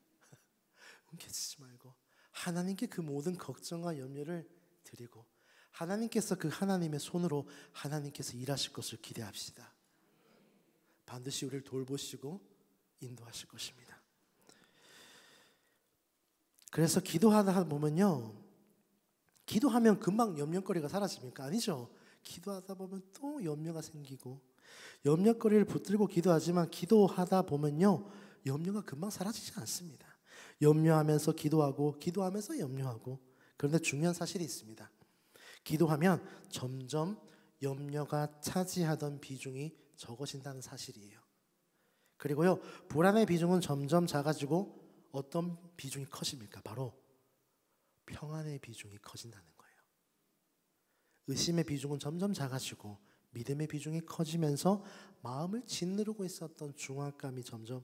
움켜쥐지 말고 하나님께 그 모든 걱정과 염려를 드리고 하나님께서 그 하나님의 손으로 하나님께서 일하실 것을 기대합시다. 반드시 우리를 돌보시고 인도하실 것입니다. 그래서 기도하다 보면요, 기도하면 금방 염려거리가 사라집니까? 아니죠. 기도하다 보면 또 염려가 생기고 염려거리를 붙들고 기도하지만 기도하다 보면요, 염려가 금방 사라지지 않습니다. 염려하면서 기도하고 기도하면서 염려하고. 그런데 중요한 사실이 있습니다. 기도하면 점점 염려가 차지하던 비중이 적어진다는 사실이에요. 그리고요, 불안의 비중은 점점 작아지고 어떤 비중이 커집니까? 바로 평안의 비중이 커진다는 거예요. 의심의 비중은 점점 작아지고 믿음의 비중이 커지면서 마음을 짓누르고 있었던 중압감이 점점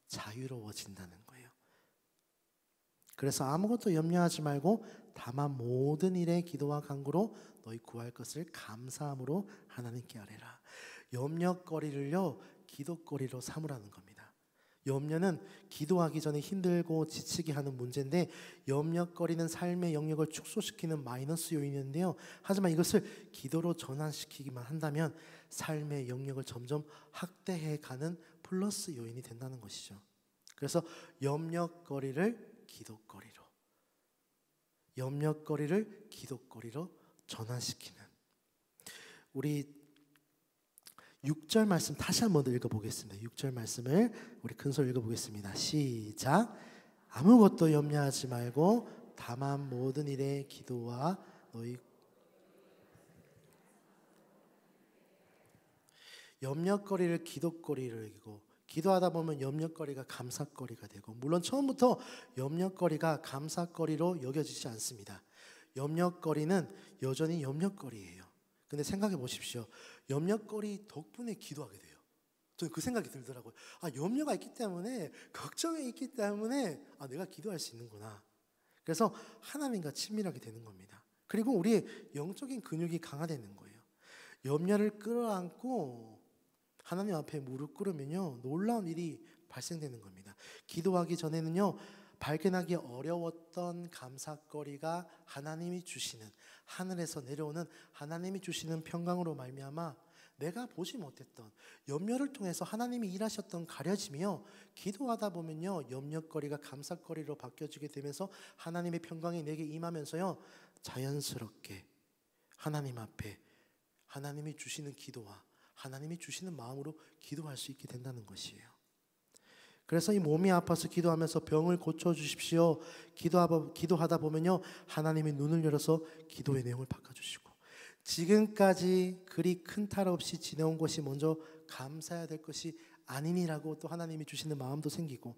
자유로워진다는 거예요. 그래서 아무것도 염려하지 말고 다만 모든 일에 기도와 간구로 너희 구할 것을 감사함으로 하나님께 아뢰라. 염려거리를요, 기도거리로 삼으라는 겁니다. 염려는 기도하기 전에 힘들고 지치게 하는 문제인데 염려거리는 삶의 영역을 축소시키는 마이너스 요인인데요, 하지만 이것을 기도로 전환시키기만 한다면 삶의 영역을 점점 확대해가는 플러스 요인이 된다는 것이죠. 그래서 염려거리를 기도거리로, 염려거리를 기도거리로 전환시키는, 우리 6절 말씀 다시 한번 읽어보겠습니다. 6절 말씀을 우리 큰소리 읽어보겠습니다. 시작. 아무것도 염려하지 말고 다만 모든 일에 기도와 너희 염려거리를 기도거리로 이기고, 기도하다 보면 염려거리가 감사거리가 되고, 물론 처음부터 염려거리가 감사거리로 여겨지지 않습니다. 염려거리는 여전히 염려거리예요. 근데 생각해 보십시오. 염려거리 덕분에 기도하게 돼요. 저는 그 생각이 들더라고요. 염려가 있기 때문에, 걱정이 있기 때문에 내가 기도할 수 있는구나. 그래서 하나님과 친밀하게 되는 겁니다. 그리고 우리의 영적인 근육이 강화되는 거예요. 염려를 끌어안고 하나님 앞에 무릎 꿇으면요, 놀라운 일이 발생되는 겁니다. 기도하기 전에는요, 발견하기 어려웠던 감사거리가 하나님이 주시는, 하늘에서 내려오는 하나님이 주시는 평강으로 말미암아 내가 보지 못했던 염려를 통해서 하나님이 일하셨던 가려짐이요, 기도하다 보면요, 염려거리가 감사거리로 바뀌어지게 되면서 하나님의 평강이 내게 임하면서요, 자연스럽게 하나님 앞에 하나님이 주시는 기도와 하나님이 주시는 마음으로 기도할 수 있게 된다는 것이에요. 그래서 이 몸이 아파서 기도하면서 병을 고쳐주십시오. 기도하다 보면요, 하나님이 눈을 열어서 기도의 내용을 바꿔주시고, 지금까지 그리 큰 탈 없이 지내온 것이 먼저 감사해야 될 것이 아니니라고 또 하나님이 주시는 마음도 생기고,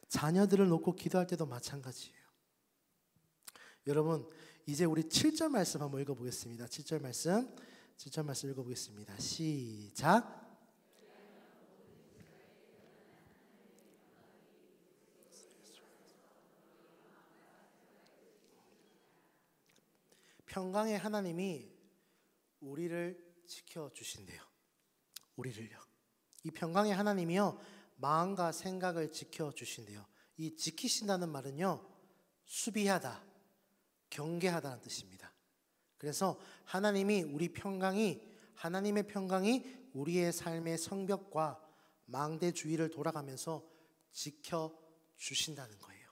자녀들을 놓고 기도할 때도 마찬가지예요. 여러분, 이제 우리 7절 말씀 한번 읽어보겠습니다. 7절 말씀 읽어보겠습니다. 시작. 평강의 하나님이 우리를 지켜주신대요. 우리를요. 이 평강의 하나님이요, 마음과 생각을 지켜주신대요. 이 지키신다는 말은요, 수비하다, 경계하다는 뜻입니다. 그래서 하나님의 평강이 우리의 삶의 성벽과 망대 주위를 돌아가면서 지켜주신다는 거예요.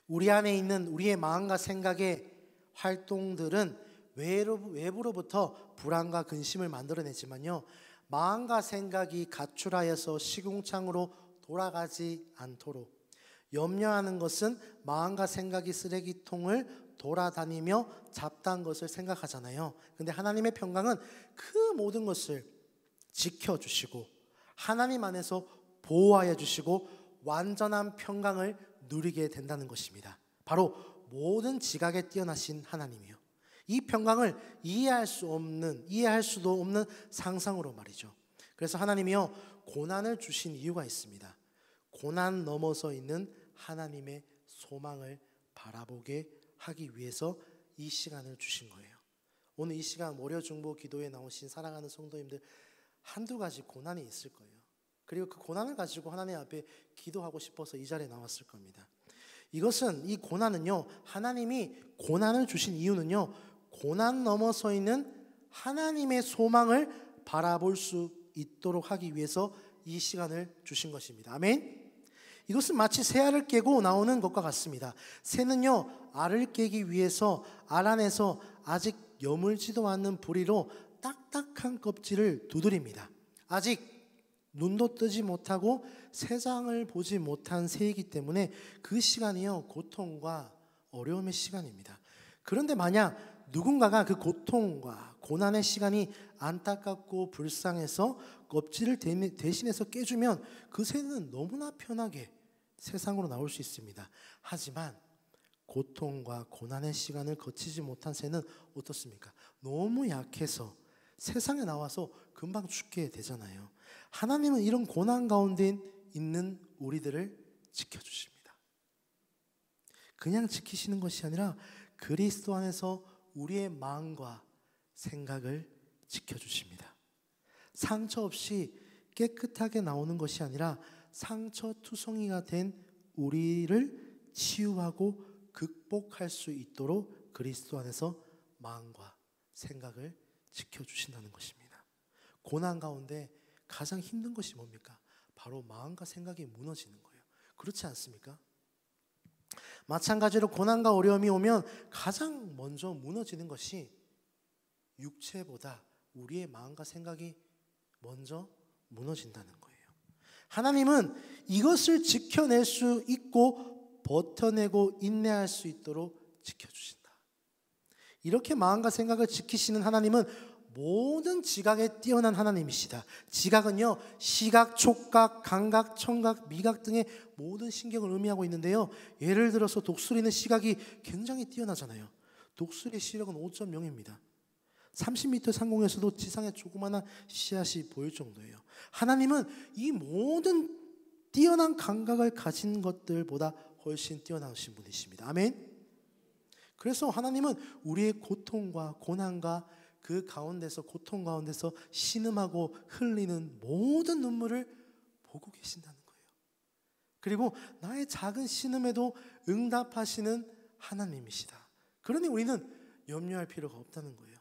우리 안에 있는 우리의 마음과 생각의 활동들은 외부로부터 불안과 근심을 만들어내지만요, 마음과 생각이 가출하여서 시궁창으로 돌아가지 않도록 염려하는 것은 마음과 생각이 쓰레기통을 돌아다니며 잡다한 것을 생각하잖아요. 근데 하나님의 평강은 그 모든 것을 지켜주시고 하나님 안에서 보호하여 주시고 완전한 평강을 누리게 된다는 것입니다. 바로 모든 지각에 뛰어나신 하나님이요, 이 평강을 이해할 수도 없는 상상으로 말이죠. 그래서 하나님이요, 고난을 주신 이유가 있습니다. 고난 넘어서 있는 하나님의 소망을 바라보게 하기 위해서 이 시간을 주신 거예요. 오늘 이 시간 월요 중보 기도에 나오신 사랑하는 성도님들, 한두 가지 고난이 있을 거예요. 그리고 그 고난을 가지고 하나님 앞에 기도하고 싶어서 이 자리에 나왔을 겁니다. 이 고난은요, 하나님이 고난을 주신 이유는요, 고난 넘어서 있는 하나님의 소망을 바라볼 수 있도록 하기 위해서 이 시간을 주신 것입니다. 아멘. 이것은 마치 새 알을 깨고 나오는 것과 같습니다. 새는요, 알을 깨기 위해서 알 안에서 아직 여물지도 않는 부리로 딱딱한 껍질을 두드립니다. 아직 눈도 뜨지 못하고 세상을 보지 못한 새이기 때문에 그 시간이요, 고통과 어려움의 시간입니다. 그런데 만약 누군가가 그 고통과 고난의 시간이 안타깝고 불쌍해서 껍질을 대신해서 깨주면 그 새는 너무나 편하게 세상으로 나올 수 있습니다. 하지만 고통과 고난의 시간을 거치지 못한 새는 어떻습니까? 너무 약해서 세상에 나와서 금방 죽게 되잖아요. 하나님은 이런 고난 가운데 있는 우리들을 지켜주십니다. 그냥 지키시는 것이 아니라 그리스도 안에서 우리의 마음과 생각을 지켜주십니다. 상처 없이 깨끗하게 나오는 것이 아니라 상처투성이가 된 우리를 치유하고 극복할 수 있도록 그리스도 안에서 마음과 생각을 지켜주신다는 것입니다. 고난 가운데 가장 힘든 것이 뭡니까? 바로 마음과 생각이 무너지는 거예요. 그렇지 않습니까? 마찬가지로 고난과 어려움이 오면 가장 먼저 무너지는 것이 육체보다 우리의 마음과 생각이 먼저 무너진다는 거예요. 하나님은 이것을 지켜낼 수 있고 버텨내고 인내할 수 있도록 지켜주신다. 이렇게 마음과 생각을 지키시는 하나님은 모든 지각에 뛰어난 하나님이시다. 지각은요, 시각, 촉각, 감각, 청각, 미각 등의 모든 신경을 의미하고 있는데요, 예를 들어서 독수리는 시각이 굉장히 뛰어나잖아요. 독수리의 시력은 5.0입니다. 30m 상공에서도 지상에 조그마한 씨앗이 보일 정도예요. 하나님은 이 모든 뛰어난 감각을 가진 것들보다 훨씬 뛰어나신 분이십니다. 아멘. 그래서 하나님은 우리의 고통과 고난과 그 가운데서, 고통 가운데서 신음하고 흘리는 모든 눈물을 보고 계신다는 거예요. 그리고 나의 작은 신음에도 응답하시는 하나님이시다. 그러니 우리는 염려할 필요가 없다는 거예요.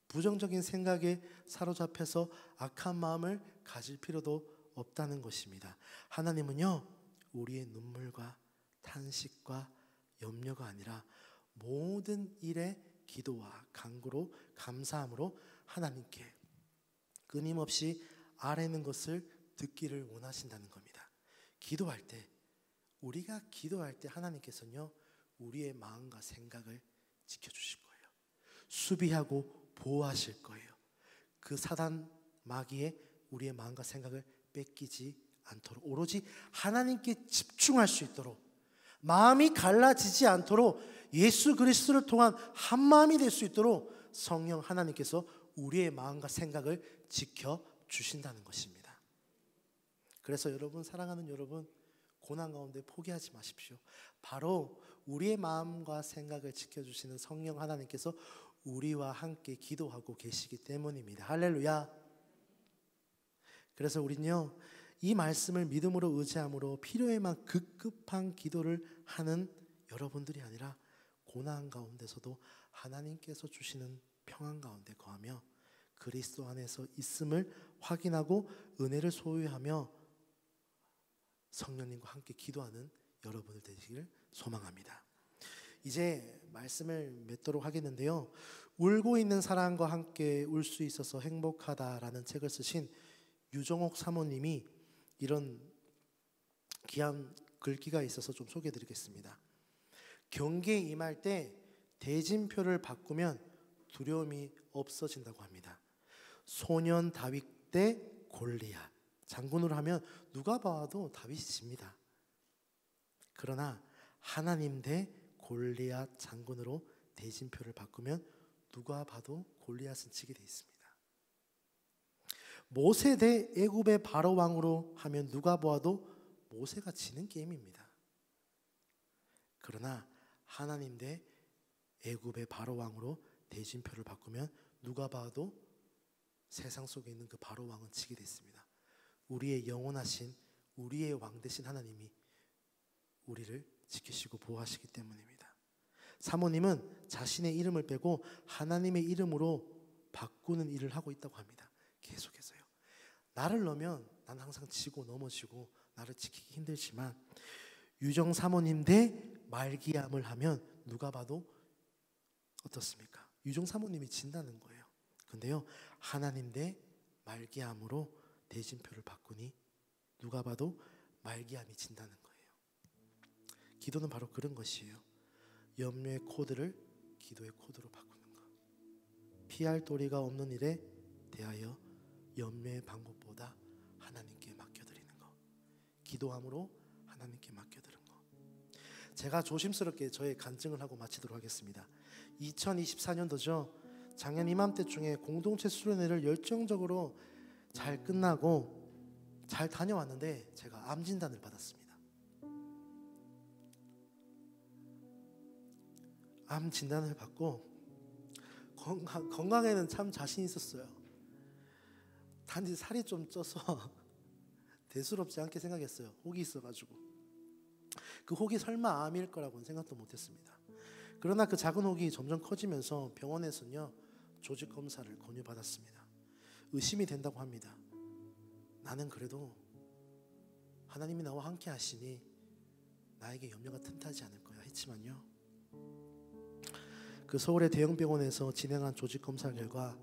부정적인 생각에 사로잡혀서 악한 마음을 가질 필요도 없다는 것입니다. 하나님은요, 우리의 눈물과 탄식과 염려가 아니라 모든 일에 기도와 간구로 감사함으로 하나님께 끊임없이 아뢰는 것을 듣기를 원하신다는 겁니다. 우리가 기도할 때 하나님께서는요, 우리의 마음과 생각을 지켜주실 거예요. 수비하고 보호하실 거예요. 그 사단 마귀의 우리의 마음과 생각을 뺏기지 않도록, 오로지 하나님께 집중할 수 있도록, 마음이 갈라지지 않도록, 예수 그리스도를 통한 한 마음이 될 수 있도록 성령 하나님께서 우리의 마음과 생각을 지켜주신다는 것입니다. 그래서 여러분, 사랑하는 여러분, 고난 가운데 포기하지 마십시오. 바로 우리의 마음과 생각을 지켜주시는 성령 하나님께서 우리와 함께 기도하고 계시기 때문입니다. 할렐루야. 그래서 우리는요, 이 말씀을 믿음으로 의지함으로 필요에만 급급한 기도를 하는 여러분들이 아니라 고난 가운데서도 하나님께서 주시는 평안 가운데 거하며 그리스도 안에서 있음을 확인하고 은혜를 소유하며 성령님과 함께 기도하는 여러분들 되시길 소망합니다. 이제 말씀을 맺도록 하겠는데요, 울고 있는 사람과 함께 울 수 있어서 행복하다라는 책을 쓰신 유정옥 사모님이 이런 귀한 글귀가 있어서 좀 소개해드리겠습니다. 경계에 임할 때 대진표를 바꾸면 두려움이 없어진다고 합니다. 소년 다윗 대 골리앗, 장군으로 하면 누가 봐도 다윗이 집니다. 그러나 하나님 대 골리앗 장군으로 대진표를 바꾸면 누가 봐도 골리앗은 지게 되어 있습니다. 모세 대 애굽의 바로 왕으로 하면 누가 보아도 모세가 지는 게임입니다. 그러나 하나님 대 애굽의 바로 왕으로 대진표를 바꾸면 누가 봐도 세상 속에 있는 그 바로 왕은 지게 됐습니다. 우리의 영원하신, 우리의 왕 되신 하나님이 우리를 지키시고 보호하시기 때문입니다. 사모님은 자신의 이름을 빼고 하나님의 이름으로 바꾸는 일을 하고 있다고 합니다. 계속해서요. 나를 넣으면 난 항상 지고 넘어지고 나를 지키기 힘들지만 유정 사모님 대 말기암을 하면 누가 봐도 어떻습니까? 유정 사모님이 진다는 거예요. 근데요, 하나님 대 말기암으로 대진표를 바꾸니 누가 봐도 말기암이 진다는 거예요. 기도는 바로 그런 것이에요. 염려의 코드를 기도의 코드로 바꾸는 것. 피할 도리가 없는 일에 대하여 염려의 방법보다 하나님께 맡겨드리는 것. 기도함으로 하나님께 맡겨드리는 것. 제가 조심스럽게 저의 간증을 하고 마치도록 하겠습니다. 2024년도죠. 작년 이맘때중에 공동체 수련회를 열정적으로 잘 끝나고 잘 다녀왔는데 제가 암 진단을 받았습니다. 암 진단을 받고 건강에는 참 자신 있었어요. 단지 살이 좀 쪄서 대수롭지 않게 생각했어요. 혹이 있어가지고. 그 혹이 설마 암일 거라고는 생각도 못했습니다. 그러나 그 작은 혹이 점점 커지면서 병원에서는요, 조직 검사를 권유받았습니다. 의심이 된다고 합니다. 나는 그래도 하나님이 나와 함께 하시니 나에게 염려가 틈타지 않을 거야 했지만요, 그 서울의 대형 병원에서 진행한 조직 검사 결과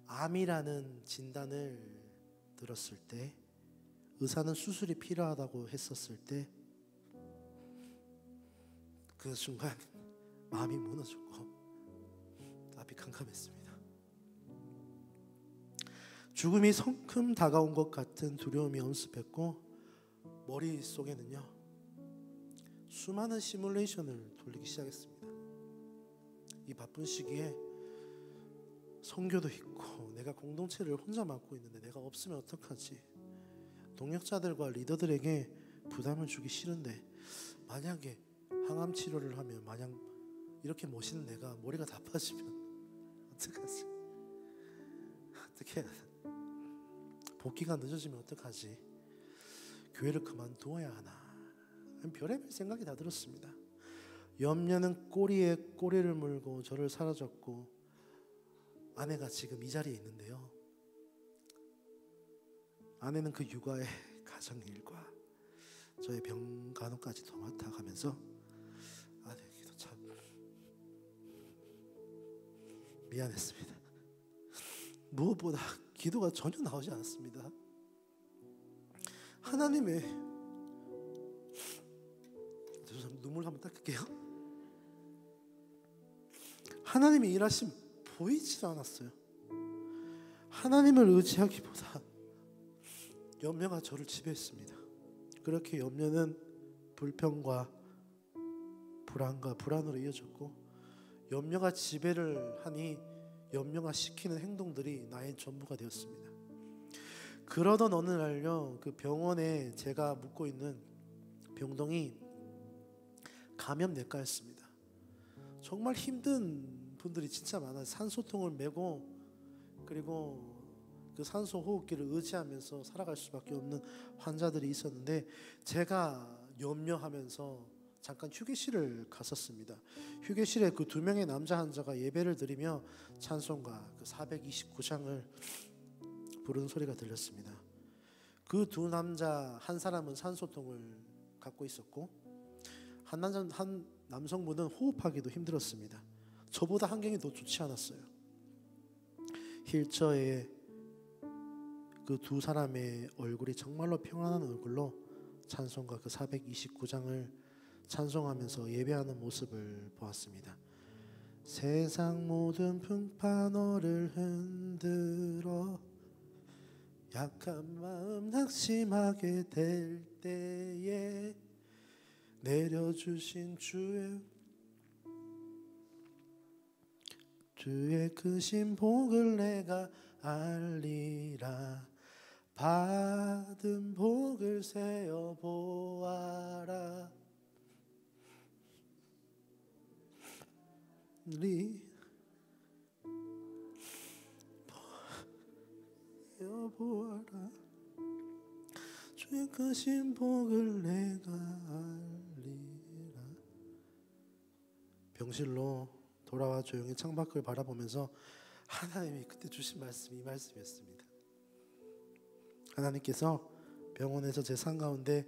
암이라는 진단을 들었을 때, 의사는 수술이 필요하다고 했었을 때, 그 순간 마음이 무너졌고 앞이 캄캄했습니다. 죽음이 성큼 다가온 것 같은 두려움이 엄습했고 머릿속에는요, 수많은 시뮬레이션을 돌리기 시작했습니다. 이 바쁜 시기에 선교도 있고 내가 공동체를 혼자 맡고 있는데 내가 없으면 어떡하지? 동역자들과 리더들에게 부담을 주기 싫은데 만약에 항암 치료를 하면 마냥 이렇게 멋있는 내가 머리가 다 빠지면 어떡하지? 어떻게 해야 돼? 복귀가 늦어지면 어떡하지? 교회를 그만두어야 하나? 별의별 생각이 다 들었습니다. 염려는 꼬리에 꼬리를 물고 저를 사로잡고 아내가 지금 이 자리에 있는데요, 아내는 그 육아의 가정일과 저의 병 간호까지도 맡아가면서 아내에게도 참 미안했습니다. 무엇보다 기도가 전혀 나오지 않았습니다. 하나님의, 눈물 한번 닦을게요. 하나님이 일하신 보이질 않았어요. 하나님을 의지하기보다 염려가 저를 지배했습니다. 그렇게 염려는 불평과 불안과 불안으로 이어졌고, 염려가 지배를 하니 염려가 시키는 행동들이 나의 전부가 되었습니다. 그러던 어느 날요, 그 병원에 제가 묵고 있는 병동이 감염내과였습니다. 정말 힘든 분들이 진짜 많아요. 산소통을 메고, 그리고 그 산소 호흡기를 의지하면서 살아갈 수밖에 없는 환자들이 있었는데, 제가 염려하면서 잠깐 휴게실을 갔었습니다. 휴게실에 그 2명의 남자 환자가 예배를 드리며 찬송가 그 429장을 부르는 소리가 들렸습니다. 그 두 남자, 한 사람은 산소통을 갖고 있었고 한 남성분은 호흡하기도 힘들었습니다. 저보다 환경이 더 좋지 않았어요. 힐처에 그 두 사람의 얼굴이 정말로 평안한 얼굴로 찬송가 그 429장을 찬송하면서 예배하는 모습을 보았습니다. 세상 모든 풍파 너를 흔들어 약한 마음 낙심하게 될 때에 내려주신 주의 크신 복을 내가 알리라. 받은 복을 세어 보아라. 보아라. 주의 크신 복을 내가 알리라. 병실로 돌아와 조용히 창밖을 바라보면서 하나님이 그때 주신 말씀이 이 말씀이었습니다. 하나님께서 병원에서 제 삶 가운데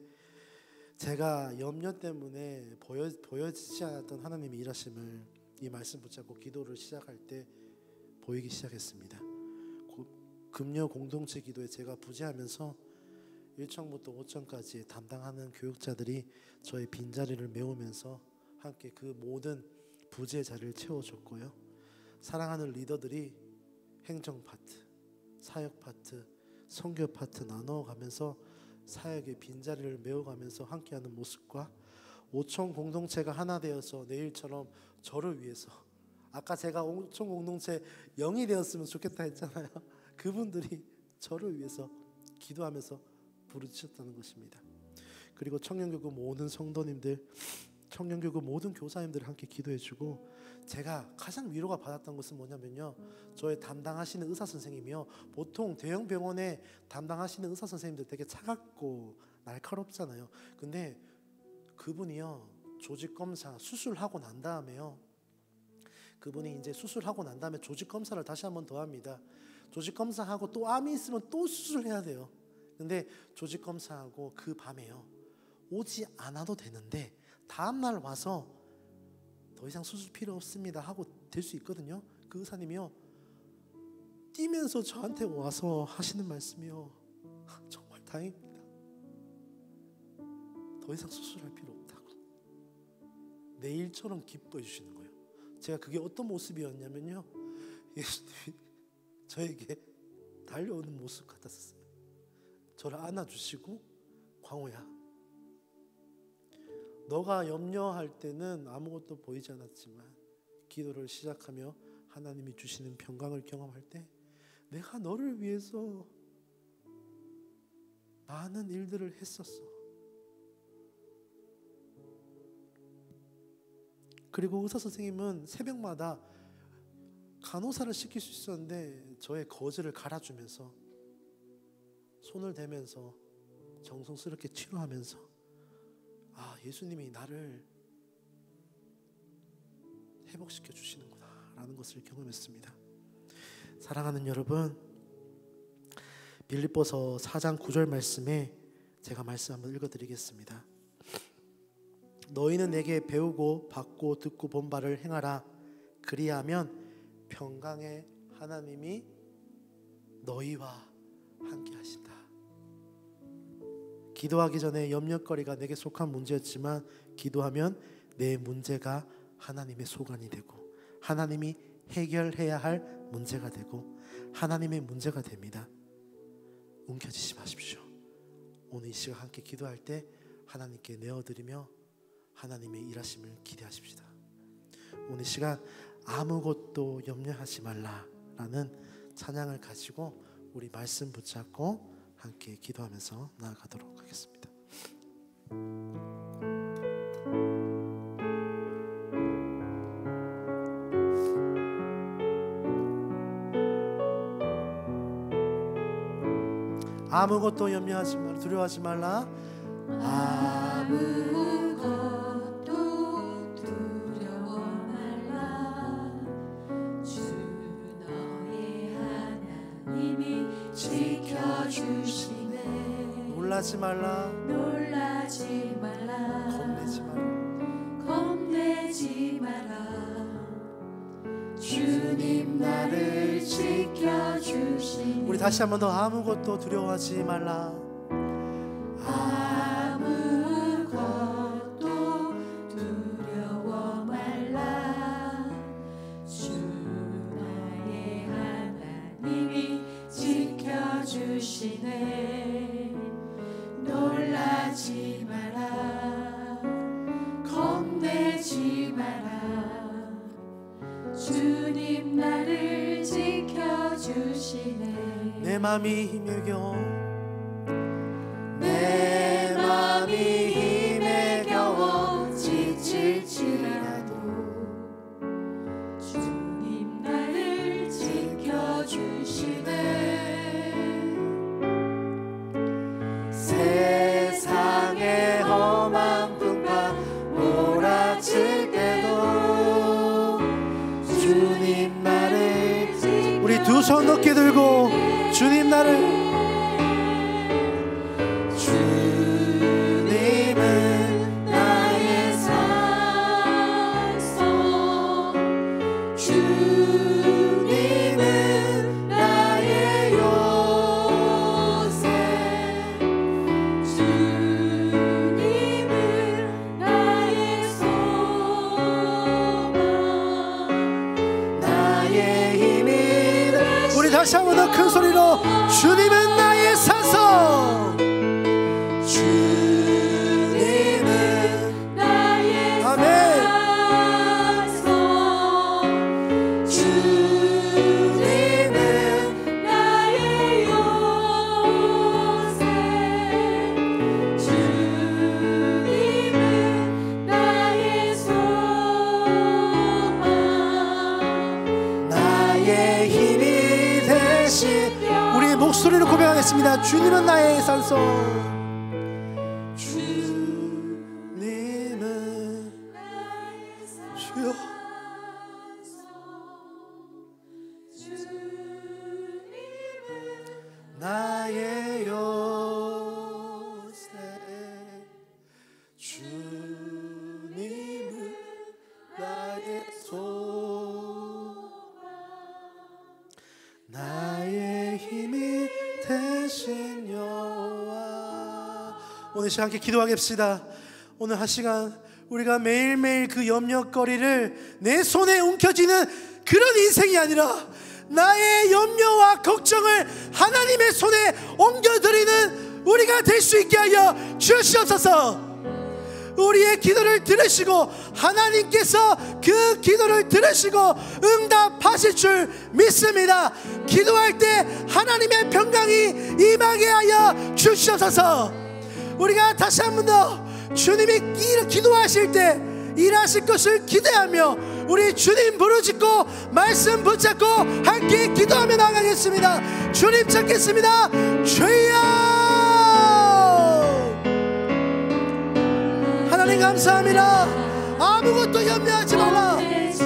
제가 염려 때문에 보여지지 않았던 하나님의 일하심을 이 말씀 붙잡고 기도를 시작할 때 보이기 시작했습니다. 금요 공동체 기도에 제가 부재하면서 1청부터 5청까지 담당하는 교육자들이 저의 빈자리를 메우면서 함께 그 모든 부재 자리를 채워줬고요. 사랑하는 리더들이 행정 파트, 사역 파트, 선교 파트 나눠가면서 사역의 빈자리를 메워가면서 함께하는 모습과 5청 공동체가 하나 되어서 내일처럼 저를 위해서, 아까 제가 5청 공동체 0이 되었으면 좋겠다 했잖아요. 그분들이 저를 위해서 기도하면서 부르짖었다는 것입니다. 그리고 청년교구 모든 성도님들, 청년교구 모든 교사님들 함께 기도해주고, 제가 가장 위로가 받았던 것은 뭐냐면요, 저의 담당하시는 의사 선생님이요, 보통 대형 병원에 담당하시는 의사 선생님들 되게 차갑고 날카롭잖아요. 근데 그분이요, 조직 검사 수술하고 난 다음에요, 그분이 이제 수술하고 난 다음에 조직 검사를 다시 한번 더 합니다. 조직 검사하고 또 암이 있으면 또 수술해야 돼요. 근데 조직 검사하고 그 밤에요, 오지 않아도 되는데 다음날 와서 더 이상 수술 필요 없습니다 하고 될 수 있거든요. 그 의사님이요, 뛰면서 저한테 와서 하시는 말씀이요, 정말 다행입니다. 더 이상 수술할 필요 없다고 내일처럼 기뻐해 주시는 거예요. 제가 그게 어떤 모습이었냐면요, 예수님이 저에게 달려오는 모습 같았어요. 저를 안아주시고, 광호야, 너가 염려할 때는 아무것도 보이지 않았지만 기도를 시작하며 하나님이 주시는 평강을 경험할 때 내가 너를 위해서 많은 일들을 했었어. 그리고 의사 선생님은 새벽마다 간호사를 시킬 수 있었는데 저의 거즈를 갈아주면서 손을 대면서 정성스럽게 치료하면서, 아, 예수님이 나를 회복시켜 주시는구나 라는 것을 경험했습니다. 사랑하는 여러분, 빌립보서 4장 9절 말씀에 제가 말씀 한번 읽어드리겠습니다. 너희는 내게 배우고 받고 듣고 본 바를 행하라. 그리하면 평강의 하나님이 너희와 함께 하신다. 기도하기 전에 염려거리가 내게 속한 문제였지만 기도하면 내 문제가 하나님의 소관이 되고 하나님이 해결해야 할 문제가 되고 하나님의 문제가 됩니다. 움켜쥐지 마십시오. 오늘 이 시간 함께 기도할 때 하나님께 내어드리며 하나님의 일하심을 기대하십시다. 오늘 이 시간 아무것도 염려하지 말라라는 찬양을 가지고 우리 말씀 붙잡고 함께 기도하면서 나아가도록 하겠습니다. 아무것도 염려하지 말라, 두려워하지 말라. 아무것도 두려워 말라. 주 너의 하나님이 지켜주시네. 놀라지 말라. 놀라지 말라. 겁내지 말라. 겁내지 마라. 주님 나를 지켜주시네. 우리 다시 한 번 더 아무것도 두려워하지 말라. 아무것도 두려워 말라. 주 나의 하나님이 지켜주시네. 놀라지 마라. 겁내지 마라. 주님 나를 지켜주시네. 내 맘이 힘에 겨워, 내 맘이 힘에 겨워 지칠지라도 주님 나를 지켜주시네. 세상의 험한 풍파 몰아칠 때도 주님 나를 우리 두 손 높게 들고 주님 나를, 주님은 나의 산성, 주님은 나의 요새, 주님은 나의 소망, 나의 힘이 되시네. 우리 다시 한 번 더 큰 소리로 주님은 나의 산성, 주님은 나의 아멘. 산성, 주님은 나의 요새, 주님은 나의 소망, 나의 힘이 되신, 우리 목소리로 고백하겠습니다. 주님은 나의 산성, 주님은 주여. 나의 요새, 주님은 나의 소망, 나의 힘이 되신 여호와. 오늘 시간 함께 기도하겠습니다. 오늘 한 시간 우리가 매일매일 그 염려거리를 내 손에 움켜쥐는 그런 인생이 아니라 나의 염려와 걱정을 하나님의 손에 옮겨드리는 우리가 될 수 있게 하여 주시옵소서. 우리의 기도를 들으시고 하나님께서 그 기도를 들으시고 응답하실 줄 믿습니다. 기도할 때 하나님의 평강이 임하게 하여 주시옵소서. 우리가 다시 한 번 더 주님이 기도하실 때 일하실 것을 기대하며 우리 주님 부르짖고 말씀 붙잡고 함께 기도하며 나가겠습니다. 주님 찾겠습니다. 주여, 하나님 감사합니다. 아무것도 염려하지 말라.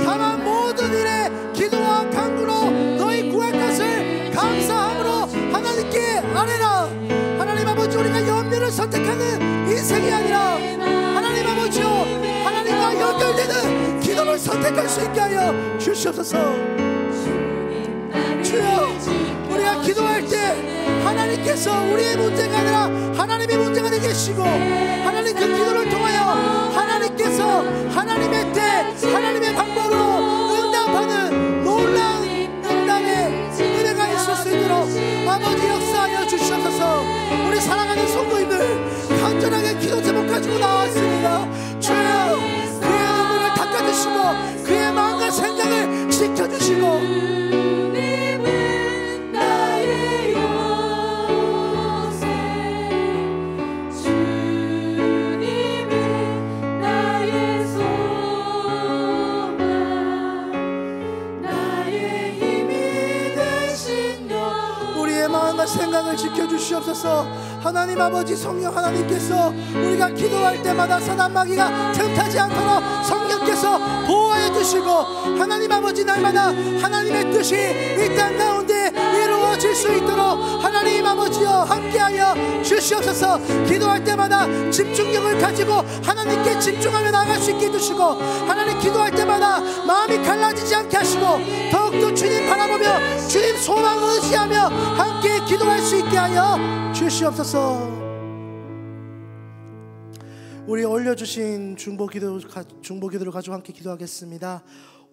다만 모든 일에 기도와 간구로 너희 구할 것을 감사함으로 하나님께 아뢰라. 하나님 아버지, 우리가 염려를 선택하는 인생이 아니라 하나님 아버지요, 하나님과 연결되는 기도를 선택할 수 있게 하여 주시옵소서. 주여, 우리가 기도할 때 하나님께서 우리의 문제가 아니라 하나님의 문제가 되게 하시고 하나님 그 기도를 통하여 하나님께서 하나님의 때 하나님의 방법으로 응답하는 간절하게 기도 제목 가지고 나왔습니다. 주여 그의 눈물을 닦아주시고 그의 마음과 생각을 지켜주시고 생각을 지켜주시옵소서. 하나님 아버지, 성령 하나님께서 우리가 기도할 때마다 사단 마귀가 틈타지 않도록 성령께서 보호해 주시고, 하나님 아버지 날마다 하나님의 뜻이 이 땅 가운데 이루어질 수 있도록 하나님 아버지여 함께하여 주시옵소서. 기도할 때마다 집중력을 가지고 하나님께 집중하며 나아갈 수 있게 해주시고, 하나님 기도할 때마다 마음이 갈라지지 않게 하시고 더욱더 주님 바라보며 주님 소망을 의지하며 함께 기도할 수 있게 하여 주시옵소서. 우리 올려주신 중보기도를 가지고 함께 기도하겠습니다.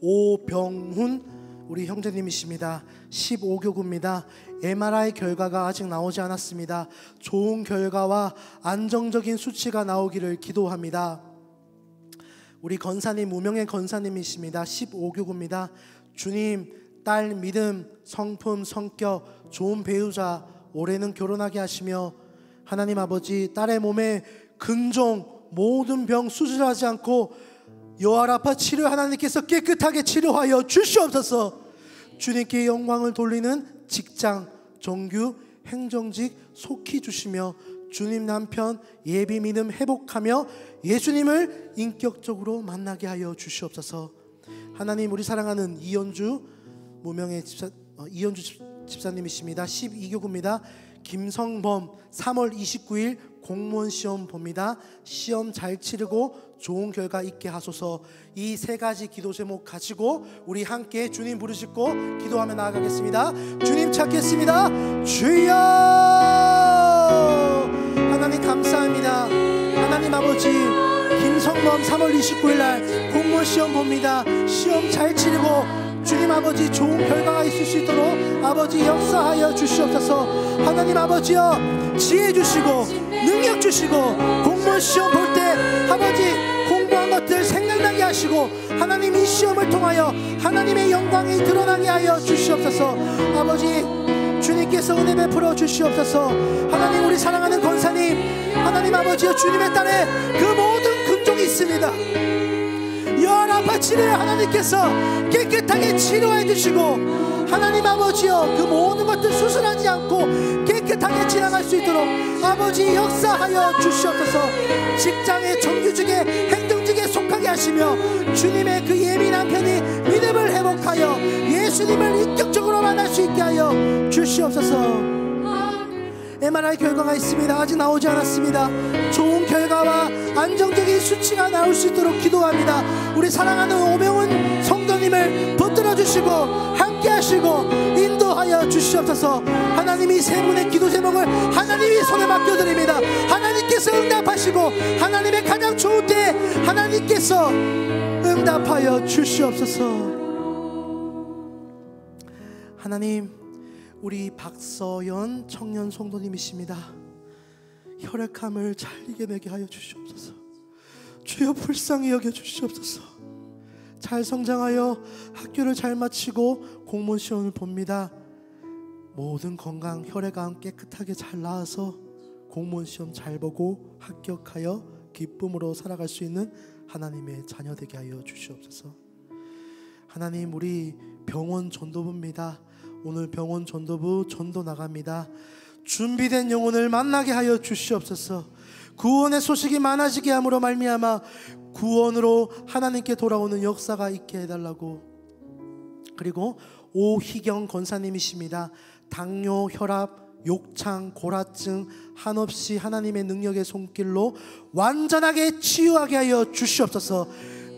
오병훈 우리 형제님이십니다. 15교구입니다. MRI 결과가 아직 나오지 않았습니다. 좋은 결과와 안정적인 수치가 나오기를 기도합니다. 우리 건사님, 무명의 건사님이십니다. 15교구입니다. 주님, 딸 믿음, 성품, 성격, 좋은 배우자, 올해는 결혼하게 하시며 하나님 아버지 딸의 몸에 근종, 모든 병 수술하지 않고 여아라파 치료 하나님께서 깨끗하게 치료하여 주시옵소서. 주님께 영광을 돌리는 직장, 정규, 행정직 속히 주시며 주님 남편 예비 믿음 회복하며 예수님을 인격적으로 만나게 하여 주시옵소서. 하나님, 우리 사랑하는 이현주 무명의 집사님이십니다. 12교구입니다. 김성범 3월 29일 공무원 시험 봅니다. 시험 잘 치르고 좋은 결과 있게 하소서. 이 세 가지 기도 제목 가지고 우리 함께 주님 부르시고 기도하며 나아가겠습니다. 주님 찾겠습니다. 주여. 하나님 감사합니다. 하나님 아버지, 김성범 3월 29일 날 공무원 시험 봅니다. 시험 잘 치르고 주님 아버지 좋은 결과가 있을 수 있도록 아버지 역사하여 주시옵소서. 하나님 아버지여 지혜 주시고 능력 주시고 공무원 시험 볼 때 아버지 공부한 것들 생각나게 하시고 하나님 이 시험을 통하여 하나님의 영광이 드러나게 하여 주시옵소서. 아버지 주님께서 은혜 베풀어 주시옵소서. 하나님, 우리 사랑하는 권사님, 하나님 아버지여 주님의 딸에 그 모든 근종이 있습니다. 여아라파 치료를 하나님께서 깨끗하게 치료해 주시고 하나님 아버지여 그 모든 것들 수술하지 않고 깨끗하게 지나갈 수 있도록 아버지 역사하여 주시옵소서. 직장의 정규직에 행정직에 속하게 하시며 주님의 그 예민한 편이 믿음을 회복하여 예수님을 인격적으로 만날 수 있게 하여 주시옵소서. MRI 결과가 있습니다. 아직 나오지 않았습니다. 좋은 결과와 안정적인 수치가 나올 수 있도록 기도합니다. 우리 사랑하는 오병훈 성도님을 붙들어 주시고 함께 하시고 인도하여 주시옵소서. 하나님이 세 분의 기도 제목을 하나님이 손에 맡겨드립니다. 하나님께서 응답하시고 하나님의 가장 좋은 때 하나님께서 응답하여 주시옵소서. 하나님, 우리 박서연 청년 성도님이십니다. 혈액암을 잘 이겨내게 하여 주시옵소서. 주여 불쌍히 여겨 주시옵소서. 잘 성장하여 학교를 잘 마치고 공무원 시험을 봅니다. 모든 건강, 혈액암 깨끗하게 잘 나아서 공무원 시험 잘 보고 합격하여 기쁨으로 살아갈 수 있는 하나님의 자녀 되게 하여 주시옵소서. 하나님, 우리 병원 전도부입니다. 오늘 병원 전도부 전도 나갑니다. 준비된 영혼을 만나게 하여 주시옵소서. 구원의 소식이 많아지게 함으로 말미암아 구원으로 하나님께 돌아오는 역사가 있게 해달라고. 그리고 오희경 권사님이십니다. 당뇨, 혈압, 욕창, 고라증 한없이 하나님의 능력의 손길로 완전하게 치유하게 하여 주시옵소서.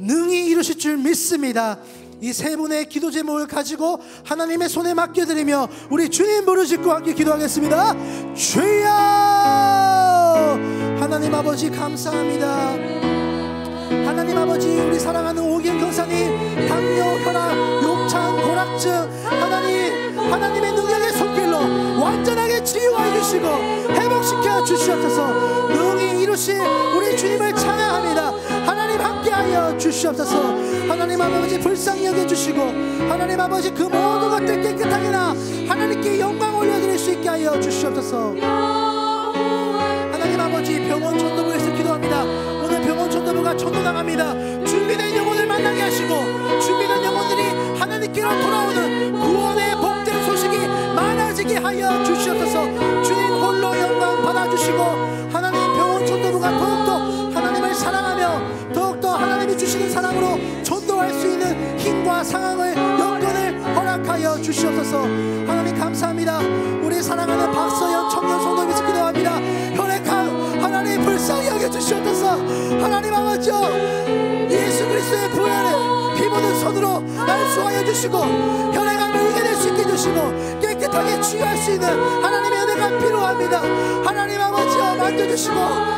능히 이루실 줄 믿습니다. 이 세 분의 기도 제목을 가지고 하나님의 손에 맡겨드리며 우리 주님 부르짖고 함께 기도하겠습니다. 주여. 하나님 아버지 감사합니다. 하나님 아버지, 우리 사랑하는 오기현 경사님 당뇨, 혈압, 욕창, 고락증 하나님의 능력의 손길로 완전하게 치유해 주시고 회복시켜 주시옵소서. 능히 이루실 부르신 우리 주님을 찬양합니다. 하나님 함께하여 주시옵소서. 하나님 아버지 불쌍히 여겨주시고 하나님 아버지 그 모든 것들 깨끗하게나 하나님께 영광 올려드릴 수 있게 하여 주시옵소서. 하나님 아버지 병원 전도부에서 기도합니다. 오늘 병원 전도부가 전도당합니다. 준비된 영혼을 만나게 하시고 준비된 영혼들이 하나님께로 돌아오는 구원의 복된 소식이 많아지게 하여 주시옵소서. 주님 홀로 영광 받아주시고 하나님 병원 전도부가 더욱더 하나님을 사랑하며 더욱더 하나님이 주시는 사랑으로 전도할 수 있는 힘과 상황을 여건을 허락하여 주시옵소서. 하나님 감사합니다. 우리 사랑하는 박서연 청년 성도님께서 기도합니다. 혈액암 하나님 불쌍히 여겨주시옵소서. 하나님 아버지여 예수 그리스도의 부활을 힘없는 손으로 날수하여 주시고 혈액암을 이겨낼 수 있게 해주시고 깨끗하게 치유할 수 있는 하나님의 은혜가 필요합니다. 하나님 아버지여 만져주시고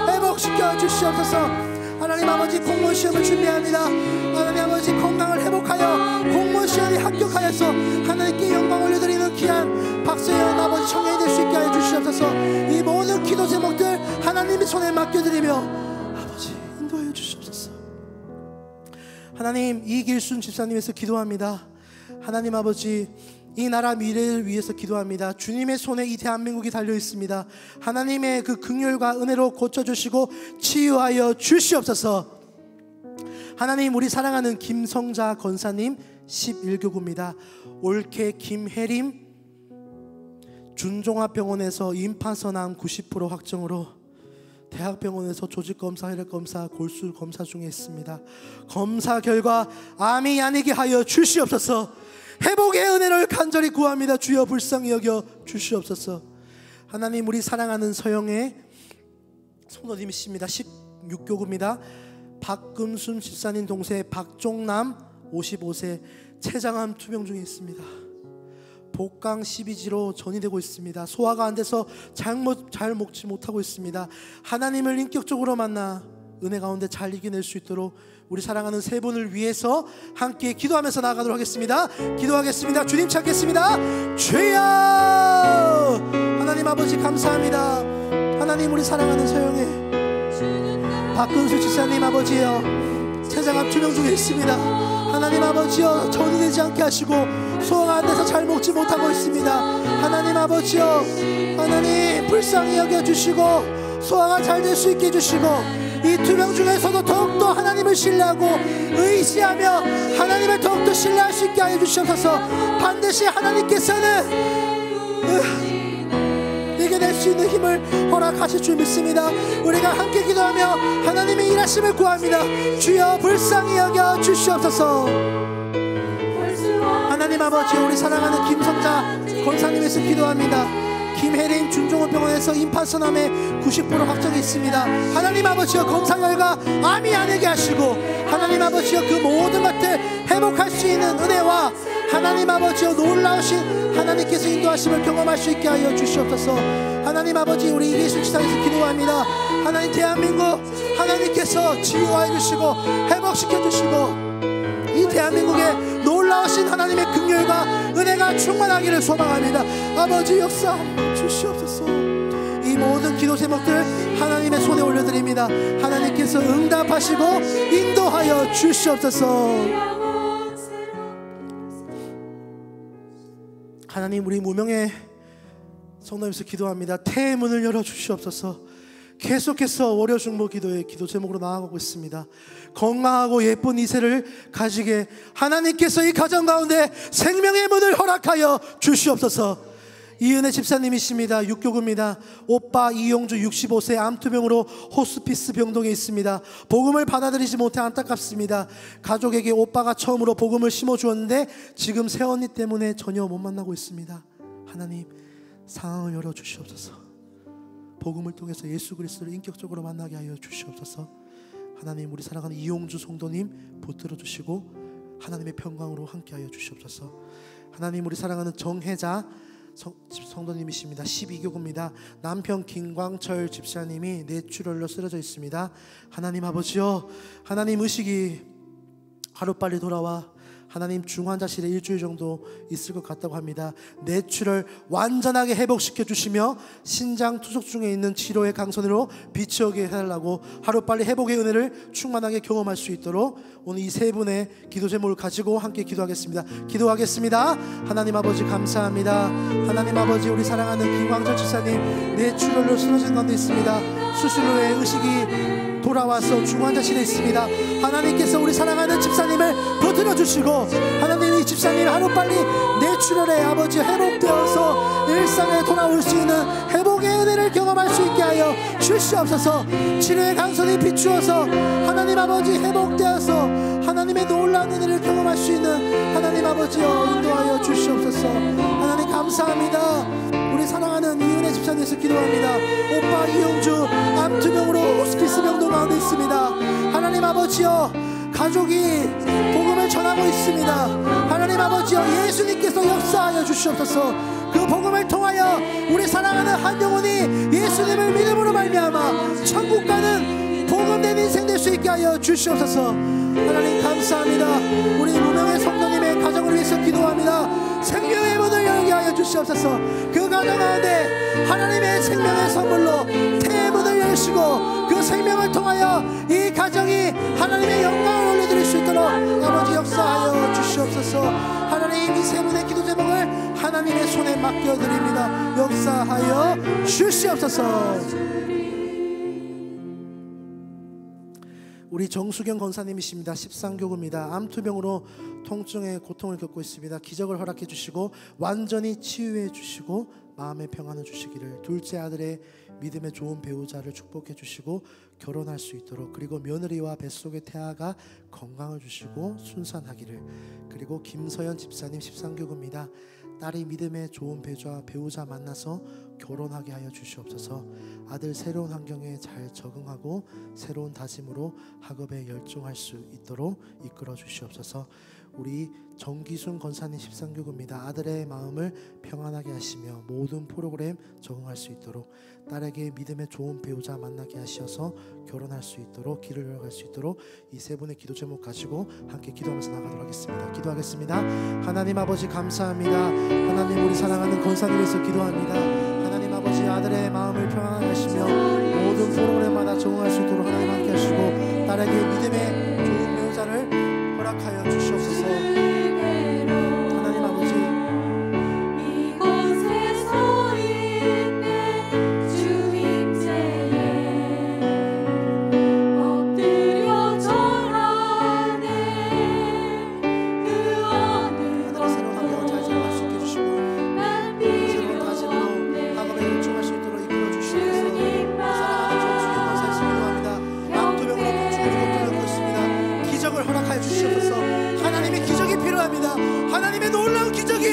회복시켜 주시옵소서. 하나님 아버지 공무원 시험을 준비합니다. 하나님 아버지 건강을 회복하여 공무원 시험에 합격하여서 하나님께 영광 올려드리는 귀한 박서연 아버지 청년이 될 수 있게 하여 주시옵소서. 이 모든 기도 제목들 하나님의 손에 맡겨드리며 아버지 인도하여 주시옵소서. 하나님 이길순 집사님에서 기도합니다. 하나님 아버지 이 나라 미래를 위해서 기도합니다. 주님의 손에 이 대한민국이 달려 있습니다. 하나님의 그 긍휼과 은혜로 고쳐주시고 치유하여 주시옵소서. 하나님 우리 사랑하는 김성자 권사님 11교구입니다. 올케 김혜림 준종합병원에서 임파선암 90% 확정으로 대학병원에서 조직검사, 혈액검사, 골수검사 중에 있습니다. 검사 결과 암이 아니게 하여 주시옵소서. 회복의 은혜를 간절히 구합니다. 주여 불쌍히 여겨 주시옵소서. 하나님 우리 사랑하는 서영의 성도님이십니다. 16교구입니다. 박금순 집사님 동생 박종남 55세 췌장암 투병 중에 있습니다. 복강 12지로 전이되고 있습니다. 소화가 안 돼서 잘 먹지 못하고 있습니다. 하나님을 인격적으로 만나 은혜 가운데 잘 이겨낼 수 있도록 우리 사랑하는 세 분을 위해서 함께 기도하면서 나아가도록 하겠습니다. 기도하겠습니다. 주님 찾겠습니다. 주여 하나님 아버지 감사합니다. 하나님 우리 사랑하는 서영의 박근수 집사님 아버지여 췌장암 투병 중에 있습니다. 하나님 아버지여 전이되지 않게 하시고 소화가 안 돼서 잘 먹지 못하고 있습니다. 하나님 아버지여 하나님 불쌍히 여겨주시고 소화가 잘 될 수 있게 해주시고 이 투병 중에서도 더욱더 하나님을 신뢰하고 의지하며 하나님을 더욱더 신뢰할 수 있게 하여 주시옵소서. 반드시 하나님께서는 이겨낼 수 있는 힘을 허락하실 줄 믿습니다. 우리가 함께 기도하며 하나님의 일하심을 구합니다. 주여 불쌍히 여겨 주시옵소서. 하나님 아버지 우리 사랑하는 김성자 권사님에서 기도합니다. 김혜림 준종합병원에서 임파선암에 90% 확정이 있습니다. 하나님 아버지여 검사 결과 암이 아니게 하시고 하나님 아버지여 그 모든 것들 회복할 수 있는 은혜와 하나님 아버지여 놀라우신 하나님께서 인도하심을 경험할 수 있게 하여 주시옵소서. 하나님 아버지 우리 이계수 지사에서 기도합니다. 하나님 대한민국 하나님께서 치유하여 주시고 회복시켜 주시고 이 대한민국에 놀라우신 하나님의 긍휼과 은혜가 충만하기를 소망합니다. 아버지 역사 주시옵소서. 이 모든 기도 제목들 하나님의 손에 올려드립니다. 하나님께서 응답하시고 인도하여 주시옵소서. 하나님 우리 무명의 성도님께서 기도합니다. 태의 문을 열어주시옵소서. 계속해서 월요 중보 기도의 기도 제목으로 나아가고 있습니다. 건강하고 예쁜 이세를 가지게 하나님께서 이 가정 가운데 생명의 문을 허락하여 주시옵소서. 이은혜 집사님이십니다. 6교구입니다. 오빠 이용주 65세 암투병으로 호스피스 병동에 있습니다. 복음을 받아들이지 못해 안타깝습니다. 가족에게 오빠가 처음으로 복음을 심어주었는데 지금 새언니 때문에 전혀 못 만나고 있습니다. 하나님 상황을 열어주시옵소서. 복음을 통해서 예수 그리스도를 인격적으로 만나게 하여 주시옵소서. 하나님 우리 사랑하는 이용주 성도님 붙들어 주시고 하나님의 평강으로 함께하여 주시옵소서. 하나님 우리 사랑하는 정혜자 성도님이십니다. 12교구입니다. 남편 김광철 집사님이 뇌출혈로 쓰러져 있습니다. 하나님 아버지여 하나님 의식이 하루빨리 돌아와 하나님 중환자실에 일주일 정도 있을 것 같다고 합니다. 뇌출혈 완전하게 회복시켜 주시며 신장 투석 중에 있는 치료의 강선으로 빛이 오게 해달라고 하루빨리 회복의 은혜를 충만하게 경험할 수 있도록 오늘 이 세 분의 기도 제목을 가지고 함께 기도하겠습니다. 기도하겠습니다. 하나님 아버지 감사합니다. 하나님 아버지 우리 사랑하는 김광철 집사님 뇌출혈로 쓰러진 가운데 있습니다. 수술 후에 의식이 돌아와서 중환자실에 있습니다. 하나님께서 우리 사랑하는 집사님을 붙들어 주시고 하나님 이 집사님 하루빨리 뇌출혈의 아버지 회복되어서 일상에 돌아올 수 있는 회복의 은혜를 경험할 수 있게 하여 주시옵소서. 치료의 강선이 비추어서 하나님 아버지 회복되어서 하나님의 놀라운 은혜를 경험할 수 있는 하나님 아버지여 인도하여 주시옵소서. 하나님 감사합니다. 우리 사랑하는 이은혜 집사님께서 기도합니다. 오빠 이용주 암투병으로 호스피스 병동 가운데 있습니다. 하나님 아버지여 가족이 복음을 전하고 있습니다. 하나님 아버지여 예수님께서 역사하여 주시옵소서. 그 복음을 통하여 우리 사랑하는 한 영혼이 예수님을 믿음으로 말미암아 천국 가는 복음된 인생 될 수 있게 하여 주시옵소서. 하나님 감사합니다. 우리 무명의 성도님의 가정을 위해서 기도합니다. 생명의 문을 열게 하여 주시옵소서. 그 가정 가운데 하나님의 생명의 선물로 태의 문을 열시고 그 생명을 통하여 이 가정이 하나님의 영광을 올려드릴 수 있도록 아버지 역사하여 주시옵소서. 하나님 이 세 분의 기도 제목을 하나님의 손에 맡겨드립니다. 역사하여 주시옵소서. 우리 정수경 권사님이십니다. 13교구입니다. 암투병으로 통증의 고통을 겪고 있습니다. 기적을 허락해 주시고 완전히 치유해 주시고 마음의 평안을 주시기를, 둘째 아들의 믿음의 좋은 배우자를 축복해 주시고 결혼할 수 있도록, 그리고 며느리와 뱃속의 태아가 건강을 주시고 순산하기를, 그리고 김서연 집사님 13교구입니다. 딸이 믿음의 좋은 배우자 만나서 결혼하게 하여 주시옵소서. 아들 새로운 환경에 잘 적응하고 새로운 다짐으로 학업에 열중할 수 있도록 이끌어 주시옵소서. 우리 정기순 권사님 13교구입니다. 아들의 마음을 평안하게 하시며 모든 프로그램 적응할 수 있도록, 딸에게 믿음의 좋은 배우자 만나게 하셔서 결혼할 수 있도록 길을 열어갈 수 있도록 이 세 분의 기도 제목 가지고 함께 기도하면서 나가도록 하겠습니다. 기도하겠습니다. 하나님 아버지 감사합니다. 하나님 우리 사랑하는 권사님에서 기도합니다. 하나님 아버지 아들의 마음을 평안하게 하시며 모든 프로그램마다 적응할 수 있도록 하나님 함께 하시고 딸에게 믿음의 좋은 배우자를 허락하여 주시옵소서. 하나님 아버지 이곳에 서 있네 주 임재에 엎드려 절하네 그 어느 하나님 새로운 환경을 잘 적응할 수 있게 해주시고 난 새로운 다짐으로 학업에 열중할 수 있도록 이끌어 주시옵소서. 사랑하는 정수경 권사에서 기도합니다. 암투병으로 통증으로 고통을 있습니다. 기적을 허락하여 주시옵소서. 하나님의 기적이 필요합니다. 하나님의 놀라운 기적이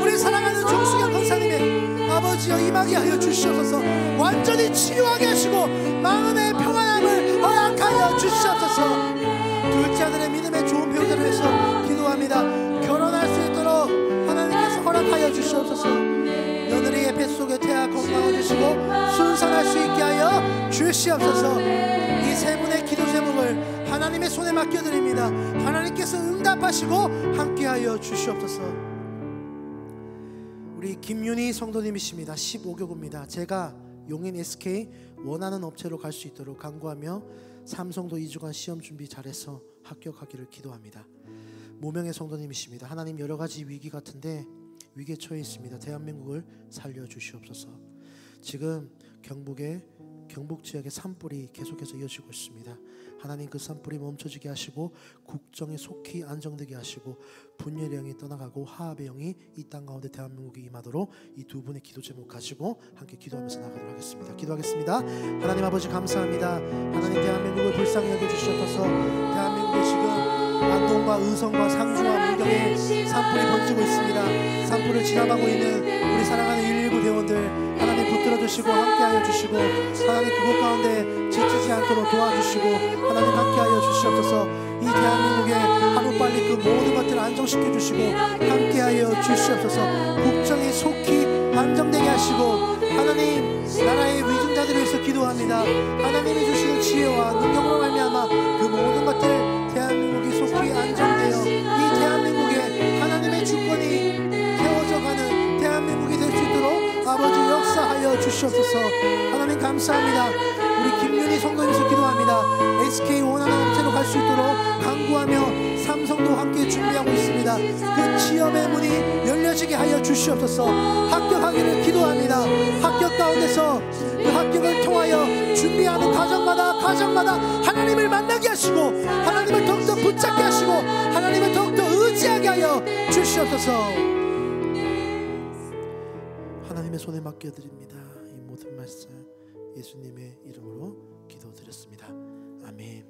우리 사랑하는 정수경 권사님의 아버지여 임하게 하여 주시옵소서. 완전히 치유하게 하시고 마음의 평안함을 허락하여 주시옵소서. 둘째 아들의 믿음의 좋은 배우자를 위해서 기도합니다. 결혼할 수 있도록 하나님께서 허락하여 주시옵소서. 며느리의 뱃속에 태아 건강을 주시고 순산할 수 있게 하여 주시옵소서. 이 세 분의 기도 제목을 하나님의 손에 맡겨드립니다. 하나님께서 응답하시고 함께하여 주시옵소서. 우리 김윤희 성도님이십니다. 15교구입니다. 제가 용인 SK 원하는 업체로 갈 수 있도록 간구하며 삼성도 2주간 시험 준비 잘해서 합격하기를 기도합니다. 모명의 성도님이십니다. 하나님 여러 가지 위기 같은데 위기에 처해 있습니다. 대한민국을 살려주시옵소서. 지금 경북 지역의 산불이 계속해서 이어지고 있습니다. 하나님 그 산불이 멈춰지게 하시고 국정이 속히 안정되게 하시고 분열의 영이 떠나가고 화합의 영이 이 땅 가운데 대한민국에 임하도록 이 두 분의 기도 제목 가지고 함께 기도하면서 나가도록 하겠습니다. 기도하겠습니다. 하나님 아버지 감사합니다. 하나님 대한민국을 불쌍히 여겨주셔서 대한민국에 지금 안동과 의성과 상주와 문경에 산불이 번지고 있습니다. 산불을 진압하고 있는 우리 사랑하는 119 대원들 하나님 붙들어 주시고 함께하여 주시고 하나님 그곳 가운데 지치지 않도록 도와주시고 하나님 함께하여 주시옵소서. 이 대한민국에 하루빨리 그 모든 것들을 안정시켜 주시고 함께하여 주시옵소서. 국정이 속히 안정되게 하시고 하나님 나라의 위증자들을 위해서 기도합니다. 하나님이 주시는 지혜와 능력으로 말미암아 그 모든 것들 대한민국이 속히 안정되어 이 대한민국에 주시옵소서. 하나님 감사합니다. 우리 김윤희 성도님께서 기도합니다. SK 원하는 업체로 갈 수 있도록 간구하며 삼성도 함께 준비하고 있습니다. 그 취업의 문이 열려지게 하여 주시옵소서. 합격하기를 기도합니다. 합격 가운데서 그 합격을 통하여 준비하는 가정마다 하나님을 만나게 하시고 하나님을 더욱더 붙잡게 하시고 하나님을 더욱더 의지하게 하여 주시옵소서. 하나님의 손에 맡겨드립니다. 이 모든 말씀 예수님의 이름으로 기도드렸습니다. 아멘.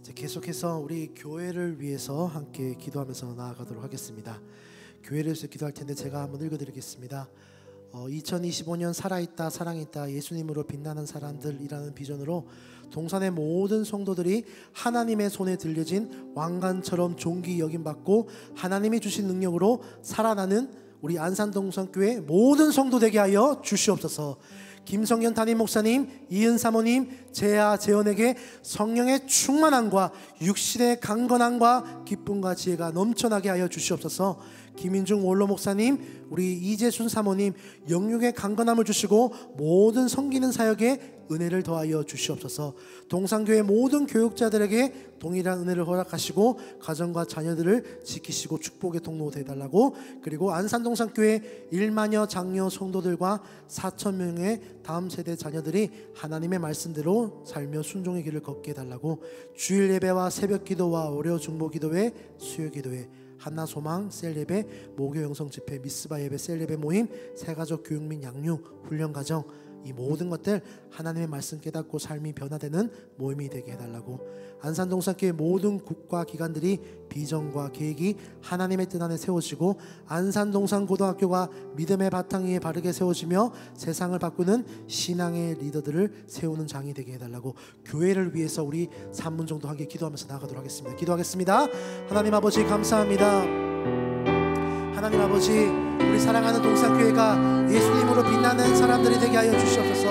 이제 계속해서 우리 교회를 위해서 함께 기도하면서 나아가도록 하겠습니다. 교회를 위해서 기도할 텐데 제가 한번 읽어드리겠습니다. 2025년 살아있다 사랑있다 예수님으로 빛나는 사람들이라는 비전으로 동산의 모든 성도들이 하나님의 손에 들려진 왕관처럼 존귀 여김받고 하나님이 주신 능력으로 살아나는 우리 안산동산교회 모든 성도 되게 하여 주시옵소서. 김성현 담임 목사님, 이은 사모님, 재하 재원에게 성령의 충만함과 육신의 강건함과 기쁨과 지혜가 넘쳐나게 하여 주시옵소서. 김인중 원로 목사님, 우리 이재순 사모님 영육의 강건함을 주시고 모든 섬기는 사역에 은혜를 더하여 주시옵소서. 동산교회 모든 교육자들에게 동일한 은혜를 허락하시고 가정과 자녀들을 지키시고 축복의 통로 되달라고, 그리고 안산동산교회 1만여 장녀 성도들과 4,000명의 다음 세대 자녀들이 하나님의 말씀대로 살며 순종의 길을 걷게 해달라고, 주일 예배와 새벽 기도와 월요 중보 기도회 수요 기도회 한나 소망 셀 예배 모교 영성 집회 미스바 예배 셀 예배 모임 새가족 교육 및 양육 훈련 과정, 이 모든 것들 하나님의 말씀 깨닫고 삶이 변화되는 모임이 되게 해달라고, 안산동산교회 모든 국가 기관들이 비전과 계획이 하나님의 뜻 안에 세워지고 안산동산고등학교가 믿음의 바탕 위에 바르게 세워지며 세상을 바꾸는 신앙의 리더들을 세우는 장이 되게 해달라고, 교회를 위해서 우리 3분 정도 함께 기도하면서 나가도록 하겠습니다. 기도하겠습니다. 하나님 아버지 감사합니다. 하나님 아버지, 우리 사랑하는 동산교회가 예수님으로 빛나는 사람들이 되게 하여 주시옵소서.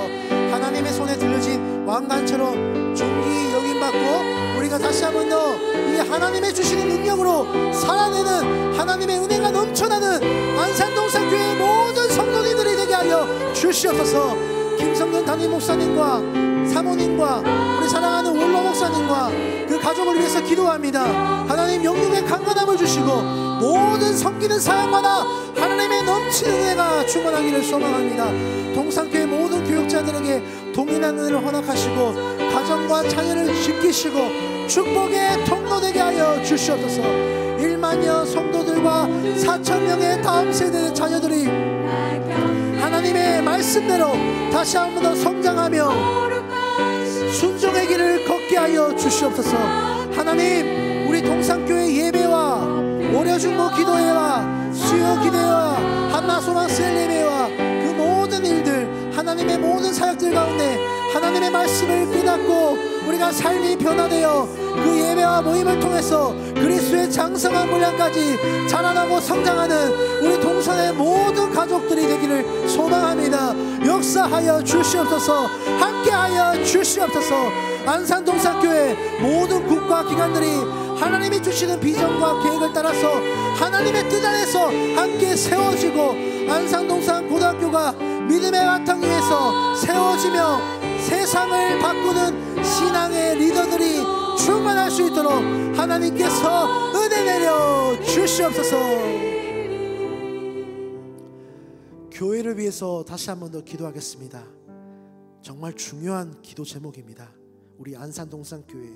하나님의 손에 들려진 왕관처럼 존귀 여김받고 우리가 다시 한 번 더 이 하나님의 주시는 능력으로 살아내는 하나님의 은혜가 넘쳐나는 안산동산교회 모든 성도님들이 되게 하여 주시옵소서. 김성현 담임 목사님과 사모님과 우리 사랑하는 원로 목사님과 그 가족을 위해서 기도합니다. 하나님 영육의 강건함을 주시고 모든 섬기는 사역마다 하나님의 넘치는 은혜가 충만하기를 소망합니다. 동산교회 모든 교육자들에게 동일한 은혜를 허락하시고 가정과 자녀를 지키시고 축복의 통로 되게 하여 주시옵소서. 1만여 성도들과 4,000명의 다음 세대 자녀들이 하나님의 말씀대로 다시 한 번 더 성장하며 순종의 길을 걷게 하여 주시옵소서. 하나님, 우리 동산교회 예배와 월요중보 기도회와 수요 기도회와 한나소망 셀 예배와 그 모든 일들, 하나님의 모든 사역들 가운데 하나님의 말씀을 깨닫고 우리가 삶이 변화되어 그 예배와 모임을 통해서 그리스도의 장성한 분량까지 자라나고 성장하는 우리 동산의 모든 가족들이 되기를 소망합니다. 역사하여 주시옵소서. 함께하여 주시옵소서. 안산동산교회 모든 국가 기관들이 하나님이 주시는 비전과 계획을 따라서 하나님의 뜻 안에서 함께 세워지고 안산동산 고등학교가 믿음의 바탕 위에서 세워지며 세상을 바꾸는 신앙의 리더들이 충만할 수 있도록 하나님께서 은혜 내려 주시옵소서. 교회를 위해서 다시 한 번 더 기도하겠습니다. 정말 중요한 기도 제목입니다. 우리 안산동산교회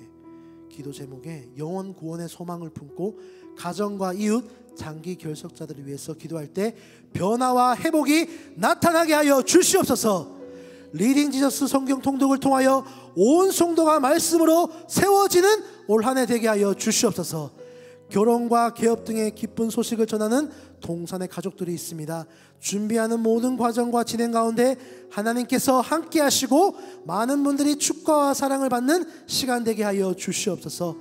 기도 제목에 영혼 구원의 소망을 품고 가정과 이웃 장기 결석자들을 위해서 기도할 때 변화와 회복이 나타나게 하여 주시옵소서. 리딩 지저스 성경 통독을 통하여 온 성도가 말씀으로 세워지는 올 한 해 되게 하여 주시옵소서. 결혼과 개업 등의 기쁜 소식을 전하는 동산의 가족들이 있습니다. 준비하는 모든 과정과 진행 가운데 하나님께서 함께 하시고 많은 분들이 축복과 사랑을 받는 시간 되게 하여 주시옵소서.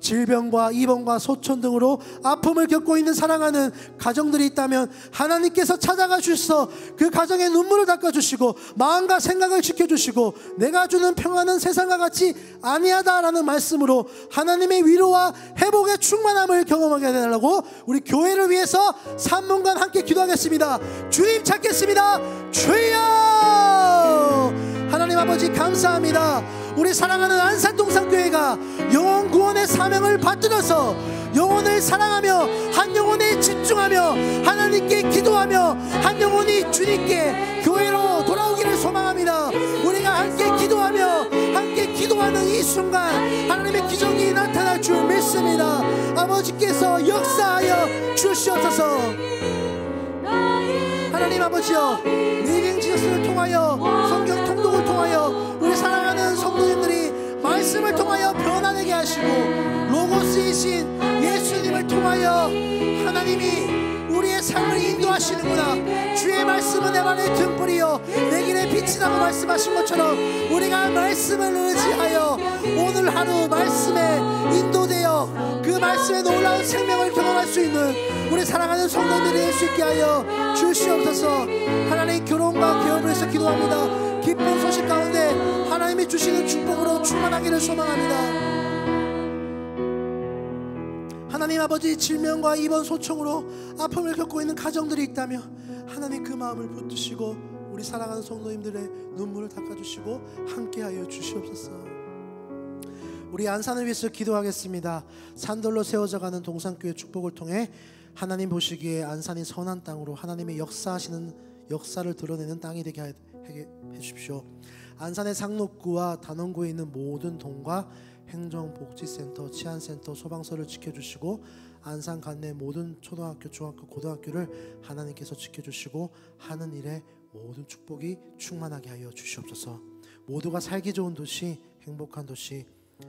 질병과 입원과 소천 등으로 아픔을 겪고 있는 사랑하는 가정들이 있다면 하나님께서 찾아가 주셔서 그 가정에 눈물을 닦아주시고 마음과 생각을 지켜주시고 내가 주는 평안은 세상과 같이 아니하다라는 말씀으로 하나님의 위로와 회복의 충만함을 경험하게 해달라고 우리 교회를 위해서 3분간 함께 기도하겠습니다. 주님 찾겠습니다. 주여! 하나님 아버지 감사합니다. 우리 사랑하는 안산동산교회가 영혼 구원의 사명을 받들어서 영혼을 사랑하며 한 영혼에 집중하며 하나님께 기도하며 한 영혼이 주님께 교회로 돌아오기를 소망합니다. 우리가 함께 기도하며 함께 기도하는 이 순간 하나님의 기적이 나타날 줄 믿습니다. 아버지께서 역사하여 주시옵소서. 하나님 아버지여, 리빙 지저스를 통하여 성경 통독을 통하여 우리 사랑하는 성도님들이 말씀을 통하여 변화되게 하시고 로고스이신 예수님을 통하여 하나님이 우리의 삶을 인도하시는구나. 주의 말씀은 내 발의 등불이요 내 길의 빛이라고 말씀하신 것처럼 우리가 말씀을 의지하여 오늘 하루 말씀에 인도되어 그 말씀의 놀라운 생명을 경험할 수 있는 우리 사랑하는 성도들이 될 수 있게 하여 주시옵소서. 하나님 결혼과 개업을 해서 기도합니다. 기쁜 소식 가운데 하나님이 주시는 축복으로 충만하기를 소망합니다. 하나님 아버지, 질병과 입원 소총으로 아픔을 겪고 있는 가정들이 있다면 하나님 그 마음을 붙드시고 우리 사랑하는 성도님들의 눈물을 닦아주시고 함께하여 주시옵소서. 우리 안산을 위해서 기도하겠습니다. 산돌로 세워져가는 동산교회 축복을 통해 하나님 보시기에 안산이 선한 땅으로 하나님의 역사하시는 역사를 드러내는 땅이 되게 해주십시오. 안산의 상록구와 단원구에 있는 모든 동과 행정복지센터, 치안센터, 소방서를 지켜주시고 안산 관내 모든 초등학교, 중학교, 고등학교를 하나님께서 지켜주시고 하는 일에 모든 축복이 충만하게 하여 주시옵소서. 모두가 살기 좋은 도시, 행복한 도시,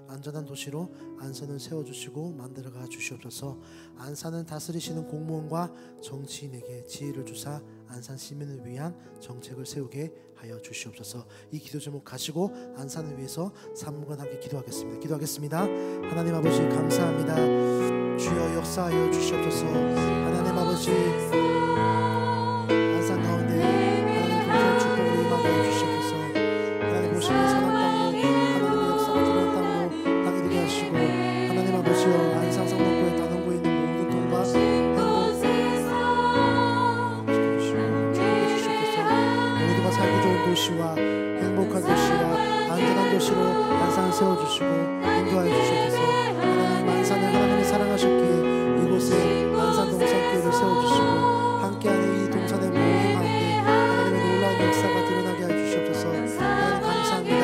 안전한 도시로 안산을 세워주시고 만들어가 주시옵소서. 안산을 다스리시는 공무원과 정치인에게 지혜를 주사 안산 시민을 위한 정책을 세우게 하여 주시옵소서. 이 기도 제목 가지고 안산을 위해서 3분간 함께 기도하겠습니다. 기도하겠습니다. 하나님 아버지 감사합니다. 주여 역사하여 주시옵소서. 하나님 아버지 안산 가운데 하나님 동산 축복으로 임하여 주시옵소서. 하나님 보시는 선한 땅으로 하나님의 역사가 드러난 땅으로 땅이 되게 하시고 하나님 아버지여 안산 상록구에 단원구에 있는 모든 동과 살기 좋은 도시와 행복한 도시와 안전한 도시로 안산을 세워주시고 인도하여 주시옵소서. 하나님 안산을 하나님이 사랑하셨기에 이곳에 안산 동산교회를 세워주시고 함께하는 이 동산의 모든 가운데 하나님의 놀라운 역사가 드러나게 하여 주시옵소서. 하나님 감사합니다.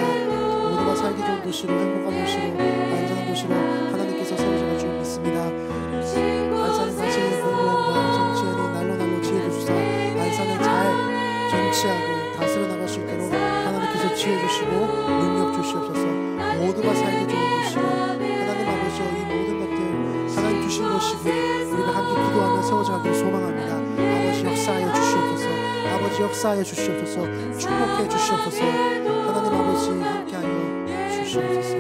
모두가 살기 좋은 도시로 행복한 도시로 안전한 도시로 하나님께서 세워주실 줄 믿습니다. 안산은 당신의 공무원과 정치인이 날로 지혜를 주사 안산을 잘 정치하고 다스려 나갈 수 있도록 하나님께서 지어주시고 능력 주시옵소서. 모두가 살기 좋은 도시로 하나님 아버지여 이 모든 것들 하나님 주신 것이기에 우리가 함께 기도하며 세워져 가기를 소망합니다. 아버지 역사하여 주시옵소서. 아버지 역사하여 주시옵소서. 축복해 주시옵소서. 하나님 아버지 함께하여 주시옵소서.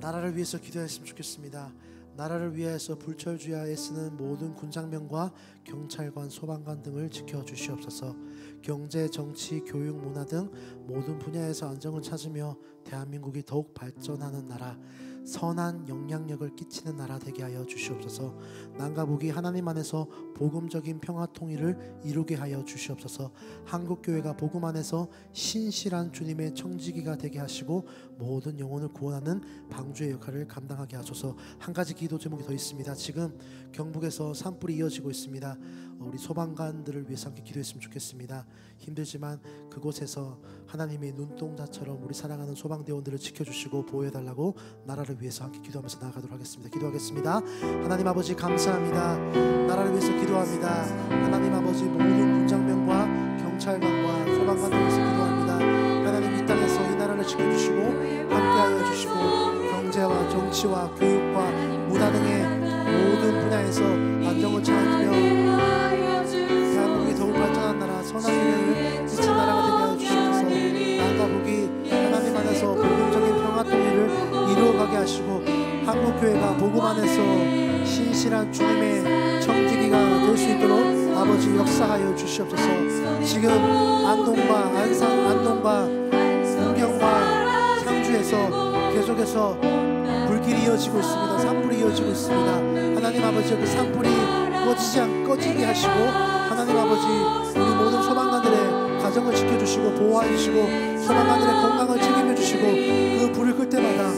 나라를 위해서 기도했으면 좋겠습니다. 나라를 위해서 불철주야에 애쓰는 모든 군장병과 경찰관, 소방관 등을 지켜주시옵소서. 경제, 정치, 교육, 문화 등 모든 분야에서 안정을 찾으며 대한민국이 더욱 발전하는 나라, 선한 영향력을 끼치는 나라 되게 하여 주시옵소서. 남과 북이 하나님 안에서 복음적인 평화 통일을 이루게 하여 주시옵소서. 한국교회가 복음 안에서 신실한 주님의 청지기가 되게 하시고 모든 영혼을 구원하는 방주의 역할을 감당하게 하소서. 한 가지 기도 제목이 더 있습니다. 지금 경북에서 산불이 이어지고 있습니다. 우리 소방관들을 위해서 함께 기도했으면 좋겠습니다. 힘들지만 그곳에서 하나님의 눈동자처럼 우리 사랑하는 소방대원들을 지켜주시고 보호해달라고 나라를 위해서 함께 기도하면서 나아가도록 하겠습니다. 기도하겠습니다. 하나님 아버지 감사합니다. 나라를 위해서 기도합니다. 하나님 아버지 모든 군장병과 경찰관과 소방관들을 위해서 기도합니다. 하나님 이 땅에서 이 나라를 지켜주시고 함께하여 주시고 경제와 정치와 교육과 문화 등의 모든 분야에서 안정을 찾으며 대한민국이 더욱 발전한 나라, 선한 미래를 비친 나라가 되게 하여 주시옵소서. 남과 북이 하나님 안에서 복음적인 평화 통일을 한국교회가 복음 안에서 신실한 주님의 청지기가 될 수 있도록 아버지 역사하여 주시옵소서. 지금 안동과 안산, 안동과 문경과 상주에서 계속해서 불길이 이어지고 있습니다. 산불이 이어지고 있습니다. 하나님 아버지, 그 산불이 꺼지게 하시고, 하나님 아버지, 우리 모든 소방관들의 가정을 지켜주시고 보호해주시고 소방관들의 건강을 책임져주시고, 그 불을 끌 때마다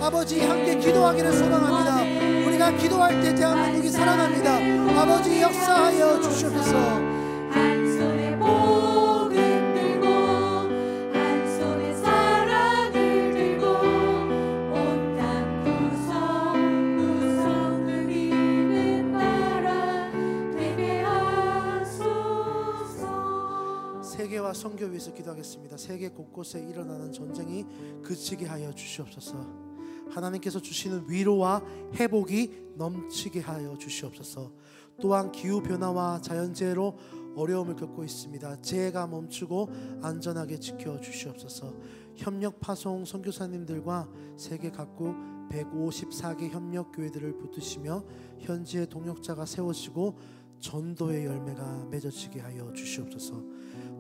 아버지 함께 기도하기를 소망합니다. 우리가 기도할 때 대한민국이 살아납니다. 아버지 역사하여 주시옵소서. 한 손에 복음 들고 한 손에 사랑을 들고 온 땅 구석구석 누리는 나라 되게 하소서. 세계와 선교 위해서 기도하겠습니다. 세계 곳곳에 일어나는 전쟁이 그치게 하여 주시옵소서. 하나님께서 주시는 위로와 회복이 넘치게 하여 주시옵소서. 또한 기후변화와 자연재해로 어려움을 겪고 있습니다. 재해가 멈추고 안전하게 지켜 주시옵소서. 협력 파송 선교사님들과 세계 각국 154개 협력교회들을 붙드시며 현지의 동역자가 세워지고 전도의 열매가 맺어지게 하여 주시옵소서.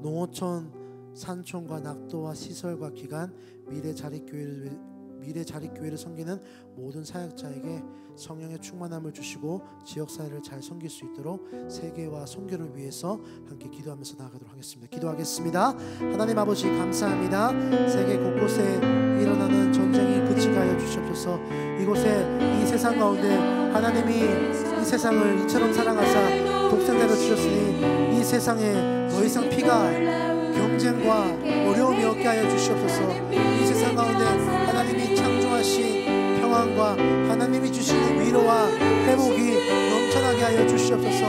농어촌, 산촌과 낙도와 시설과 기관, 미래 자립교회를 섬기는 모든 사역자에게 성령의 충만함을 주시고 지역사회를 잘 섬길 수 있도록 세계와 선교를 위해서 함께 기도하면서 나아가도록 하겠습니다. 기도하겠습니다. 하나님 아버지 감사합니다. 세계 곳곳에 일어나는 전쟁이 그치게 하여 주시옵소서. 이곳에 이 세상 가운데 하나님이 이 세상을 이처럼 사랑하사 독생자를 주셨으니 이 세상에 더 이상 피가 경쟁과 어려움이 없게 하여 주시옵소서. 이 세상 가운데 하나님이 창조하신 평안과 하나님이 주시는 위로와 회복이 넘쳐나게 하여 주시옵소서.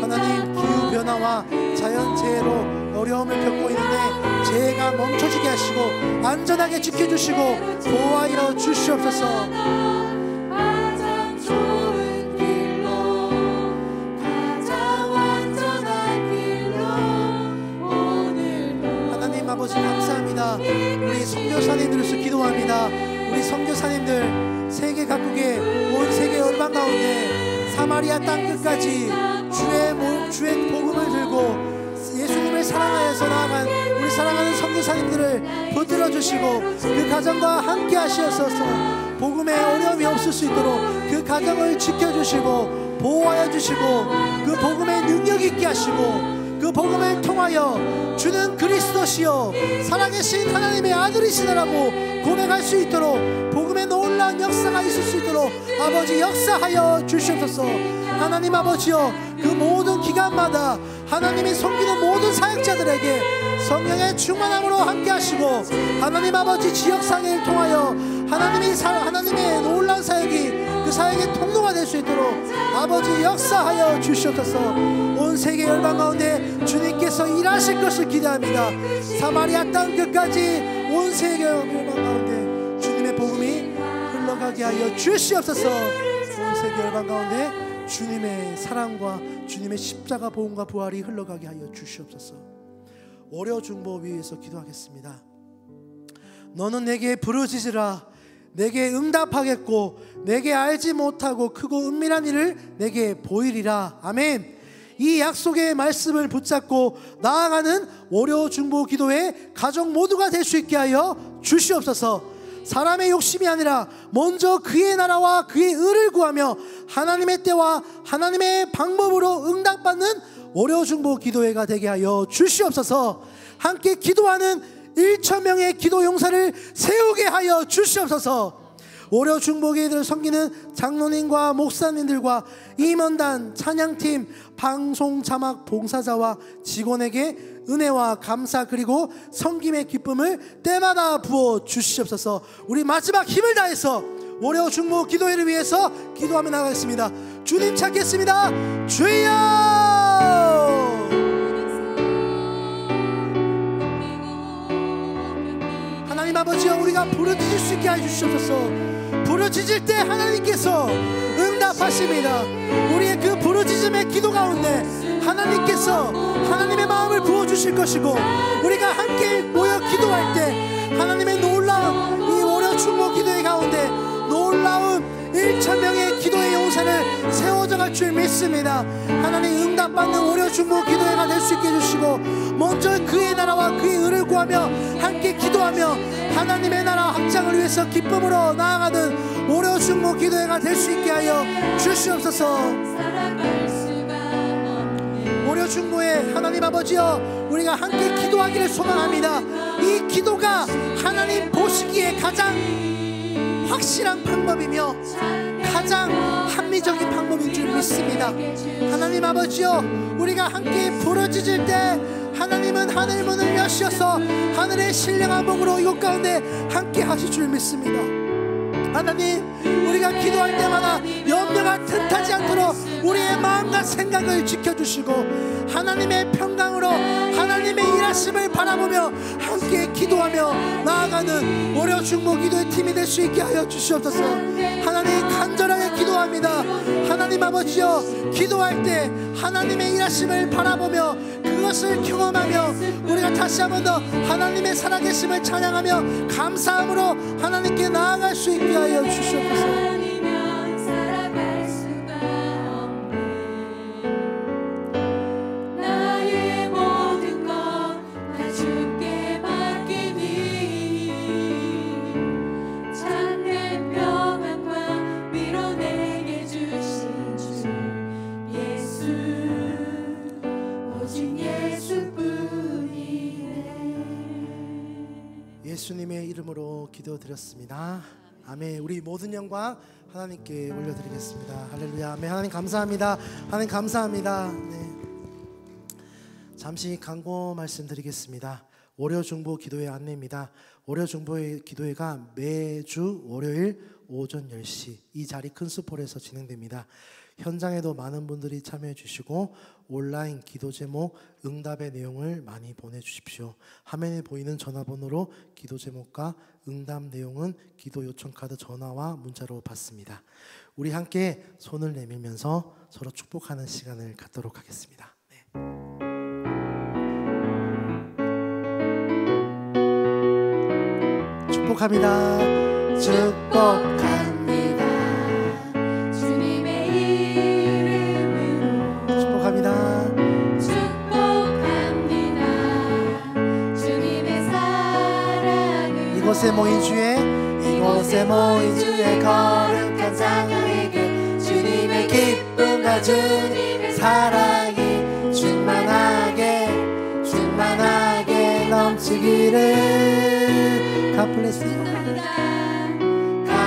하나님 기후변화와 자연재해로 어려움을 겪고 있는데 재해가 멈춰지게 하시고 안전하게 지켜주시고 보호하여 주시옵소서. 아버지 감사합니다. 우리 선교사님들로서 기도합니다. 우리 선교사님들 세계 각국의 온 세계 열방 가운데 사마리아 땅 끝까지 주의 복음을 들고 예수님을 사랑하여서 나아간 우리 사랑하는 선교사님들을 붙들어 주시고 그 가정과 함께 하시옵소서. 복음에 어려움이 없을 수 있도록 그 가정을 지켜주시고 보호하여 주시고 그 복음에 능력 있게 하시고 그 복음을 통하여 주는 그리스도시요 살아계신 하나님의 아들이시다라고 고백할 수 있도록 복음의 놀라운 역사가 있을 수 있도록 아버지 역사하여 주시옵소서. 하나님 아버지여 그 모든 기간마다 하나님이 섬기는 모든 사역자들에게 성령의 충만함으로 함께 하시고 하나님 아버지 지역사회를 통하여 하나님의 놀라운 사역이 그 사역의 통로가 될 수 있도록 아버지 역사하여 주시옵소서. 온 세계 열방 가운데 주님께서 일하실 것을 기대합니다. 사마리아 땅 끝까지 온 세계 열방 가운데 주님의 복음이 흘러가게 하여 주시옵소서. 온 세계 열방 가운데 주님의 사랑과 주님의 십자가 보응과 부활이 흘러가게 하여 주시옵소서. 월요 중보 위에서 기도하겠습니다. 너는 내게 부르짖으라 내게 응답하겠고 내게 알지 못하고 크고 은밀한 일을 내게 보이리라. 아멘. 이 약속의 말씀을 붙잡고 나아가는 월요 중보 기도의 가족 모두가 될 수 있게 하여 주시옵소서. 사람의 욕심이 아니라 먼저 그의 나라와 그의 의를 구하며 하나님의 때와 하나님의 방법으로 응답받는 월요 중보 기도회가 되게 하여 주시옵소서. 함께 기도하는 1,000명의 기도 용사를 세우게 하여 주시옵소서. 월요 중보기회를 섬기는 장로님과 목사님들과 임원단, 찬양팀, 방송 자막 봉사자와 직원에게 은혜와 감사 그리고 섬김의 기쁨을 때마다 부어 주시옵소서. 우리 마지막 힘을 다해서 월요 중보 기도회를 위해서 기도하며 나가겠습니다. 주님 찾겠습니다. 주여! 하나님 아버지여, 우리가 부르짖을 수 있게 해주시옵소서. 부르짖을 때 하나님께서 응답하십니다. 우리의 그 부르짖음의 기도 가운데 하나님께서 하나님의 마음을 부어주실 것이고, 우리가 함께 모여 기도할 때 하나님의 놀라운 이 월요 중보 기도회 가운데 놀라운 1,000명의 기도의 용사를 세워져 갈 줄 믿습니다. 하나님 응답받는 월요 중보 기도회가 될 수 있게 해주시고, 먼저 그의 나라와 그의 의를 구하며 함께 기도하며 하나님의 나라 확장을 위해서 기쁨으로 나아가는 월요 중보 기도회가 될 수 있게 하여 주시옵소서. 월요 중보회 하나님 아버지여, 우리가 함께 기도하기를 소망합니다. 이 기도가 하나님 보시기에 가장 확실한 방법이며 가장 합리적인 방법인 줄 믿습니다. 하나님 아버지여, 우리가 함께 부르짖을 때 하나님은 하늘 문을 여셔서 하늘의 신령한 복으로 이곳 가운데 함께 하실 줄 믿습니다. 하나님, 우리가 기도할 때마다 염려가 틈타지 않도록 우리의 마음과 생각을 지켜주시고 하나님의 평강으로 하나님의 일하심을 바라보며 함께 기도하며 나아가는 월요 중보 기도의 팀이 될 수 있게 하여 주시옵소서. 하나님, 간절하게 기도합니다. 하나님 아버지여, 기도할 때 하나님의 일하심을 바라보며 그것을 경험하며 우리가 다시 한 번 더 하나님의 살아계심을 찬양하며 감사함으로 하나님께 나아갈 수 있게 하여 주시옵소서. 예수님의 이름으로 기도드렸습니다. 아멘. 우리 모든 영광 하나님께 올려드리겠습니다. 할렐루야. 아멘. 하나님 감사합니다. 하나님 감사합니다. 네. 잠시 광고 말씀드리겠습니다. 월요 중보 기도회 안내입니다. 월요 중보의 기도회가 매주 월요일 오전 10시 이 자리 큰수폴에서 진행됩니다. 현장에도 많은 분들이 참여해 주시고 온라인 기도 제목, 응답의 내용을 많이 보내주십시오. 화면에 보이는 전화번호로 기도 제목과 응답 내용은 기도 요청 카드 전화와 문자로 받습니다. 우리 함께 손을 내밀면서 서로 축복하는 시간을 갖도록 하겠습니다. 네. 축복합니다. 축복합니다. 이곳에 모인 주의 거룩한 자녀에게 주님의 기쁨과 주님의 사랑이 충만하게 넘치기를. God bless you. God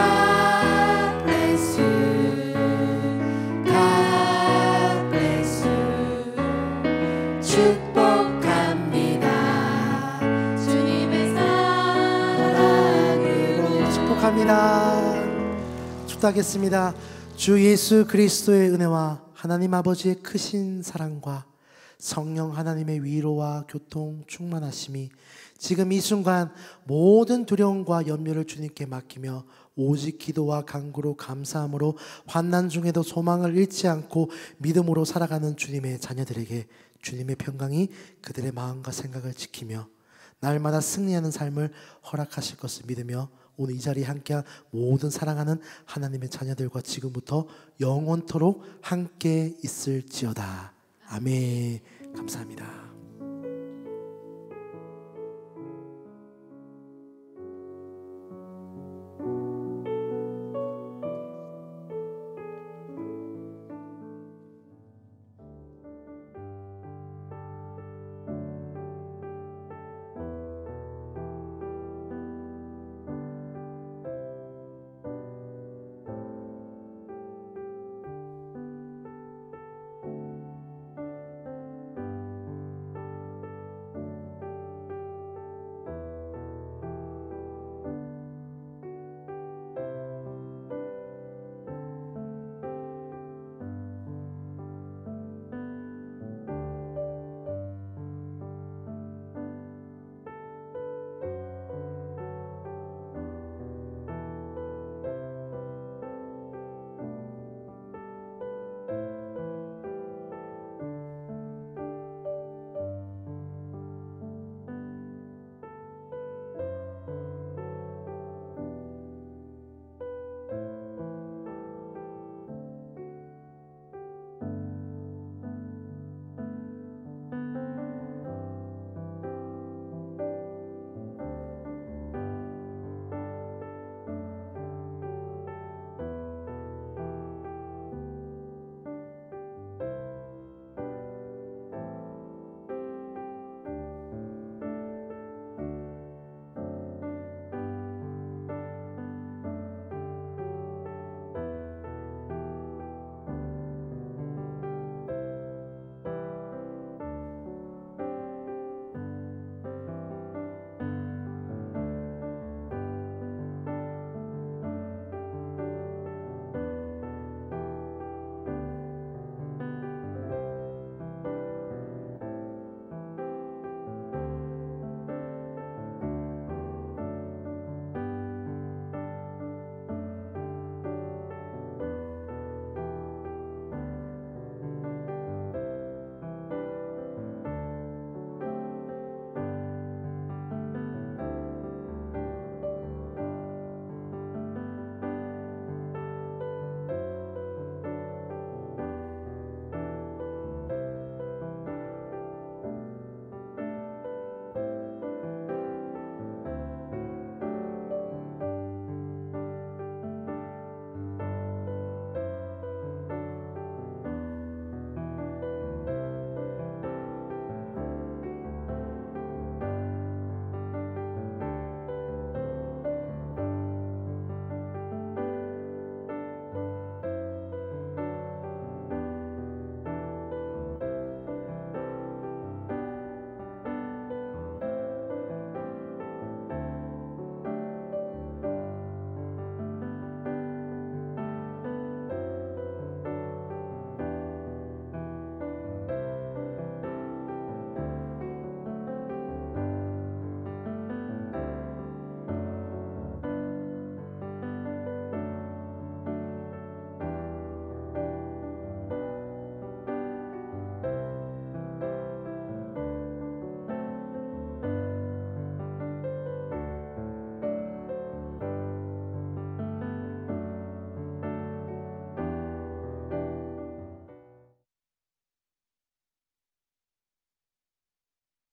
bless you. God bless you. 축복합니다. 주님의 사랑으로 축복합니다. 축복하겠습니다. 주 예수 그리스도의 은혜와 하나님 아버지의 크신 사랑과 성령 하나님의 위로와 교통 충만하심이 지금 이 순간 모든 두려움과 염려를 주님께 맡기며 오직 기도와 간구로 감사함으로 환난 중에도 소망을 잃지 않고 믿음으로 살아가는 주님의 자녀들에게 주님의 평강이 그들의 마음과 생각을 지키며 날마다 승리하는 삶을 허락하실 것을 믿으며 오늘 이 자리에 함께한 모든 사랑하는 하나님의 자녀들과 지금부터 영원토록 함께 있을지어다. 아멘. 감사합니다.